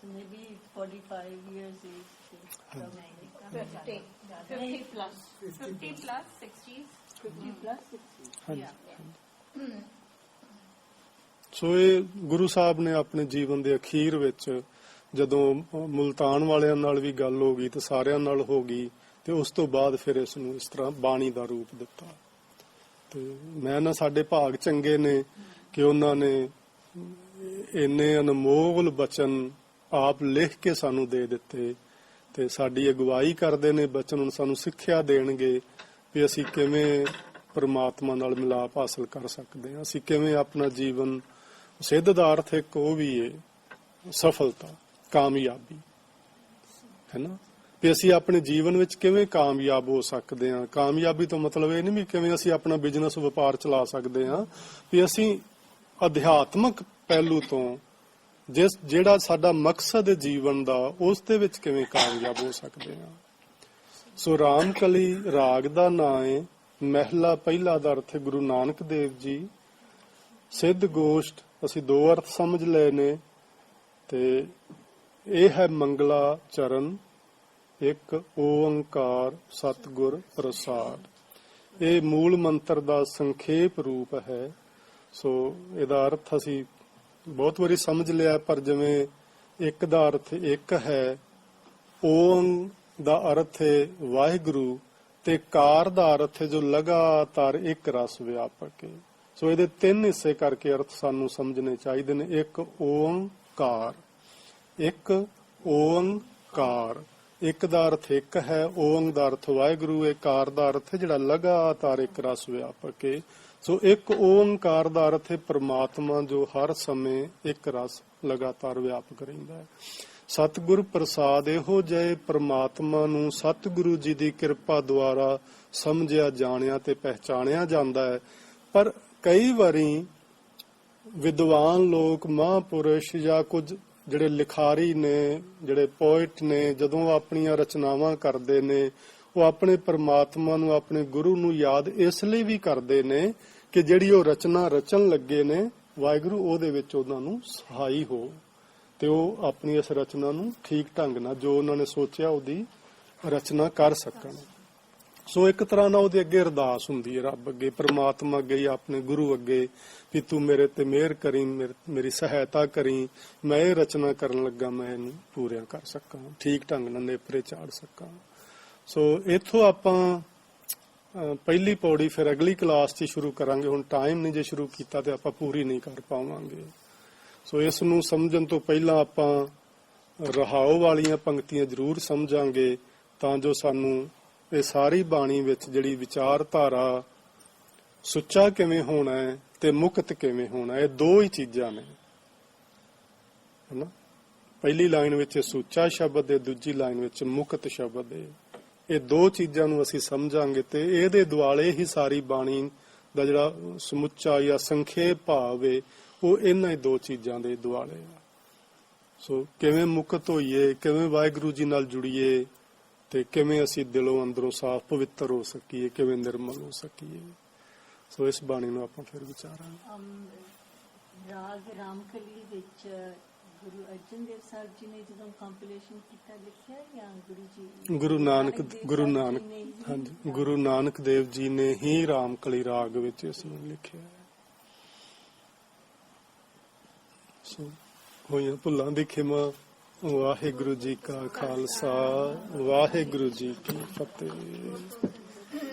[SPEAKER 4] maybe 45 years age from
[SPEAKER 2] 50 plus.
[SPEAKER 5] 50 plus 60s
[SPEAKER 4] 50 plus 60.
[SPEAKER 1] ਹਾਂਜੀ। ਸੋ ਇਹ ਗੁਰੂ ਸਾਹਿਬ ਨੇ ਆਪਣੇ ਜੀਵਨ ਦੇ ਅਖੀਰ ਵਿੱਚ ਜਦੋਂ ਮੁਲਤਾਨ ਵਾਲਿਆਂ ਨਾਲ ਵੀ ਗੱਲ ਹੋ ਗਈ ਤੇ ਸਾਰਿਆਂ ਨਾਲ ਹੋ ਗਈ, ਤੇ ਉਸ ਤੋਂ ਬਾਅਦ ਫਿਰ ਇਸ ਨੂੰ ਇਸ ਤਰ੍ਹਾਂ ਬਾਣੀ ਦਾ ਰੂਪ ਦਿੱਤਾ। ਤੇ ਮੈਂ ਨਾ ਸਾਡੇ ਭਾਗ ਚੰਗੇ ਨੇ ਕਿ ਉਹਨਾਂ ਨੇ ਇੰਨੇ ਅਨਮੋਲ ਬਚਨ ਆਪ ਲਿਖ ਕੇ ਸਾਨੂੰ ਦੇ ਦਿੱਤੇ, ਤੇ ਸਾਡੀ ਅਗਵਾਈ ਕਰਦੇ ਨੇ ਬਚਨ, ਹੁਣ ਸਾਨੂੰ ਸਿੱਖਿਆ ਦੇਣਗੇ ਵੀ ਅਸੀਂ ਕਿਵੇਂ ਪਰਮਾਤਮਾ ਨਾਲ ਮਿਲਾਪ ਹਾਸਲ ਕਰ ਸਕਦੇ ਹਾਂ, ਅਸੀਂ ਕਿਵੇਂ ਆਪਣਾ ਜੀਵਨ ਸਿੱਧ ਦਾ ਅਰਥ ਇੱਕ ਉਹ ਵੀ ਹੈ ਸਫਲਤਾ, ਕਾਮਯਾਬੀ, ਹੈ ਨਾ, ਵੀ ਅਸੀਂ ਆਪਣੇ ਜੀਵਨ ਵਿੱਚ ਕਿਵੇਂ ਕਾਮਯਾਬ ਹੋ ਸਕਦੇ ਹਾਂ। ਕਾਮਯਾਬੀ ਤੋਂ ਮਤਲਬ ਇਹ ਨਹੀਂ ਵੀ ਕਿਵੇਂ ਅਸੀਂ ਆਪਣਾ ਬਿਜ਼ਨਸ ਵਪਾਰ ਚਲਾ ਸਕਦੇ ਹਾਂ, ਵੀ ਅਸੀਂ ਅਧਿਆਤਮਕ ਪਹਿਲੂ ਤੋਂ ਜਿਹੜਾ ਸਾਡਾ ਮਕਸਦ ਹੈ ਜੀਵਨ ਦਾ, ਉਸ ਦੇ ਵਿੱਚ ਕਿਵੇਂ ਕਾਮਯਾਬ ਹੋ ਸਕਦੇ ਹਾਂ। ਸੋ ਰਾਮਕਲੀ ਰਾਗ ਦਾ ਨਾਂ ਹੈ, ਮਹਿਲਾ ਪਹਿਲਾ ਦਾ ਅਰਥ ਹੈ ਗੁਰੂ ਨਾਨਕ ਦੇਵ ਜੀ। ਸਿੱਧ ਗੋਸ਼ਟ ਅਸੀਂ ਦੋ ਅਰਥ ਸਮਝ ਲਏ ਨੇ, ਤੇ ਇਹ ਹੈ ਮੰਗਲਾ ਚਰਨ, ਇੱਕ ਓੰਕਾਰ ਸਤਿਗੁਰ ਪ੍ਰਸਾਦ। ਇਹ ਮੂਲ ਮੰਤਰ ਦਾ ਸੰਖੇਪ ਰੂਪ ਹੈ। ਸੋ ਇਹਦਾ ਅਰਥ ਅਸੀਂ ਬਹੁਤ ਵਾਰੀ ਸਮਝ ਲਿਆ, ਪਰ ਜਿਵੇਂ ਇੱਕ ਦਾ ਅਰਥ ਇੱਕ ਹੈ, ਓਮ ਦਾ ਅਰਥ ਹੈ ਵਾਹਿਗੁਰੂ, ਤੇ ਕਾਰ ਦਾ ਅਰਥ ਹੈ ਜੋ ਲਗਾਤਾਰ ਇੱਕ ਰਸ ਵਿਆਪਕ ਹੈ। ਸੋ ਇਹਦੇ ਤਿੰਨ ਹਿੱਸੇ ਕਰਕੇ ਅਰਥ ਸਾਨੂੰ ਸਮਝਣੇ ਚਾਹੀਦੇ ਨੇ। ਇੱਕ ਓੰਕਾਰ, ਇੱਕ ਓੰਕਾਰ, ਇੱਕ ਦਾ ਅਰਥ ਇੱਕ ਹੈ, ਓੰਗ ਦਾ ਅਰਥ ਵਾਹਿਗੁਰੂ ਹੈ, ਕਾਰ ਦਾ ਅਰਥ ਹੈ ਜਿਹੜਾ ਲਗਾਤਾਰ ਇੱਕ ਰਸ ਵਿਆਪਕ ਹੈ। ਸੋ ਇੱਕ ਓੰਕਾਰ ਦਾ ਅਰਥ ਹੈ ਪ੍ਰਮਾਤਮਾ ਜੋ ਹਰ ਸਮੇਂ ਇੱਕ ਰਸ ਲਗਾਤਾਰ ਵਿਆਪਕ ਰਹਿੰਦਾ ਹੈ। ਸਤਿਗੁਰ ਪ੍ਰਸਾਦ, ਇਹੋ ਜਿਹੇ ਪ੍ਰਮਾਤਮਾ ਨੂੰ ਸਤਿਗੁਰੂ ਜੀ ਦੀ ਕਿਰਪਾ ਦੁਆਰਾ ਸਮਝਿਆ, ਜਾਣਿਆ ਤੇ ਪਹਿਚਾਣਿਆ ਜਾਂਦਾ ਹੈ। ਪਰ ਕਈ ਵਾਰੀ ਵਿਦਵਾਨ ਲੋਕ, ਮਹਾਂਪੁਰਸ਼ ਜਾਂ ਕੁਝ ਜਿਹੜੇ ਲਿਖਾਰੀ ਨੇ, ਜਿਹੜੇ ਪੋਇਟ ਨੇ, ਜਦੋਂ ਆਪਣੀਆਂ ਰਚਨਾਵਾਂ ਕਰਦੇ ਨੇ, ਉਹ ਆਪਣੇ ਪ੍ਰਮਾਤਮਾ ਨੂੰ, ਆਪਣੇ ਗੁਰੂ ਨੂੰ ਯਾਦ ਇਸ ਲਈ ਵੀ ਕਰਦੇ ਨੇ ਕਿ ਜਿਹੜੀ ਉਹ ਰਚਨਾ ਰਚਣ ਲੱਗੇ ਨੇ, ਵਾਹਿਗੁਰੂ ਉਹਦੇ ਵਿੱਚ ਉਹਨਾਂ ਨੂੰ ਸਹਾਈ ਹੋ, ਤੇ ਉਹ ਆਪਣੀ ਇਸ ਰਚਨਾ ਨੂੰ ਠੀਕ ਢੰਗ ਨਾਲ ਜੋ ਉਹਨਾਂ ਨੇ ਸੋਚਿਆ ਉਹਦੀ ਰਚਨਾ ਕਰ ਸਕਣ। ਸੋ ਇੱਕ ਤਰ੍ਹਾਂ ਨਾਲ ਉਹਦੇ ਅੱਗੇ ਅਰਦਾਸ ਹੁੰਦੀ ਹੈ, ਰੱਬ ਅੱਗੇ, ਪ੍ਰਮਾਤਮਾ ਅੱਗੇ, ਆਪਣੇ ਗੁਰੂ ਅੱਗੇ, ਵੀ ਤੂੰ ਮੇਰੇ ਤੇ ਮਿਹਰ ਕਰੀ, ਮੇਰੀ ਸਹਾਇਤਾ ਕਰੀ, ਮੈਂ ਇਹ ਰਚਨਾ ਕਰਨ ਲੱਗਾ, ਮੈਂ ਇਹਨੂੰ ਪੂਰਿਆ ਕਰ ਸਕਾਂ, ਠੀਕ ਢੰਗ ਨਾਲ ਨੇਪਰੇ ਚਾੜ ਸਕਾਂ। ਸੋ ਇੱਥੋਂ ਆਪਾਂ ਪਹਿਲੀ ਪੌੜੀ ਫਿਰ ਅਗਲੀ ਕਲਾਸ 'ਚ ਸ਼ੁਰੂ ਕਰਾਂਗੇ। ਹੁਣ ਟਾਈਮ ਨਹੀਂ, ਜੇ ਸ਼ੁਰੂ ਕੀਤਾ ਤੇ ਆਪਾਂ ਪੂਰੀ ਨਹੀਂ ਕਰ ਪਾਵਾਂਗੇ। ਸੋ ਇਸ ਨੂੰ ਸਮਝਣ ਤੋਂ ਪਹਿਲਾਂ ਆਪਾਂ ਰਹਾਉ ਵਾਲੀਆਂ ਪੰਕਤੀਆਂ ਜ਼ਰੂਰ ਸਮਝਾਂਗੇ, ਤਾਂ ਜੋ ਸਾਨੂੰ ਇਹ ਸਾਰੀ ਬਾਣੀ ਵਿੱਚ ਜਿਹੜੀ ਵਿਚਾਰਧਾਰਾ, ਸੁੱਚਾ ਕਿਵੇਂ ਹੋਣਾ ਹੈ ਤੇ ਮੁਕਤ ਕਿਵੇਂ ਹੋਣਾ, ਇਹ ਦੋ ਹੀ ਚੀਜ਼ਾਂ ਨੇ, ਹਨਾ। ਪਹਿਲੀ ਲਾਈਨ ਵਿੱਚ ਸੁੱਚਾ ਸ਼ਬਦ ਹੈ, ਦੂਜੀ ਲਾਈਨ ਵਿੱਚ ਮੁਕਤ ਸ਼ਬਦ ਹੈ। ਇਹ ਦੋ ਚੀਜ਼ਾਂ ਨੂੰ ਅਸੀਂ ਸਮਝਾਂਗੇ ਤੇ ਇਹਦੇ ਦੁਆਲੇ ਹੀ ਸਾਰੀ ਬਾਣੀ ਦਾ ਜਿਹੜਾ ਸਮੁੱਚਾ ਜਾਂ ਸੰਖੇਪ ਭਾਵ ਹੈ ਉਹ ਇਹਨਾਂ ਹੀ ਦੋ ਚੀਜ਼ਾਂ ਦੇ ਦੁਆਲੇ ਆ। ਸੋ ਕਿਵੇਂ ਮੁਕਤ ਹੋਈਏ, ਕਿਵੇਂ ਵਾਹਿਗੁਰੂ ਜੀ ਨਾਲ ਜੁੜੀਏ, ਤੇ ਕਿਵੇਂ ਅਸੀਂ ਦਿਲੋਂ ਅੰਦਰੋਂ ਸਾਫ਼ ਪਵਿੱਤਰ ਹੋ ਸਕੀਏ, ਕਿਵੇਂ ਨਿਰਮਲ ਹੋ ਸਕੀਏ। ਸੋ ਇਸ ਬਾਣੀ ਨੂੰ ਆਪਾਂ ਫਿਰ ਵਿਚਾਰਾਂਗੇ।
[SPEAKER 4] ਰਾਗ ਰਾਮਕਲੀ ਵਿੱਚ ਗੁਰੂ ਅਰਜਨ ਦੇਵ ਸਾਹਿਬ ਜੀ ਨੇ ਜਦੋਂ ਕੰਪੀਲੇਸ਼ਨ ਕੀਤਾ ਲਿਖਿਆ, ਜਾਂ ਗੁਰੂ ਨਾਨਕ ਹਾਂਜੀ, ਗੁਰੂ ਨਾਨਕ ਦੇਵ ਜੀ ਨੇ ਹੀ ਰਾਮਕਲੀ ਰਾਗ ਵਿੱਚ ਇਸ ਨੂੰ ਲਿਖਿਆ। ਸੋ ਹੋਈਆਂ ਭੁੱਲਾਂ ਦੀ ਖਿਮਾ। ਵਾਹਿਗੁਰੂ ਜੀ ਕਾ ਖਾਲਸਾ, ਵਾਹਿਗੁਰੂ ਜੀ ਕੀ ਫਤਿਹ।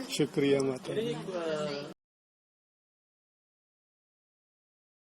[SPEAKER 4] ਸ਼ੁਕਰੀਆ ਮਾਤਾ ਜੀ।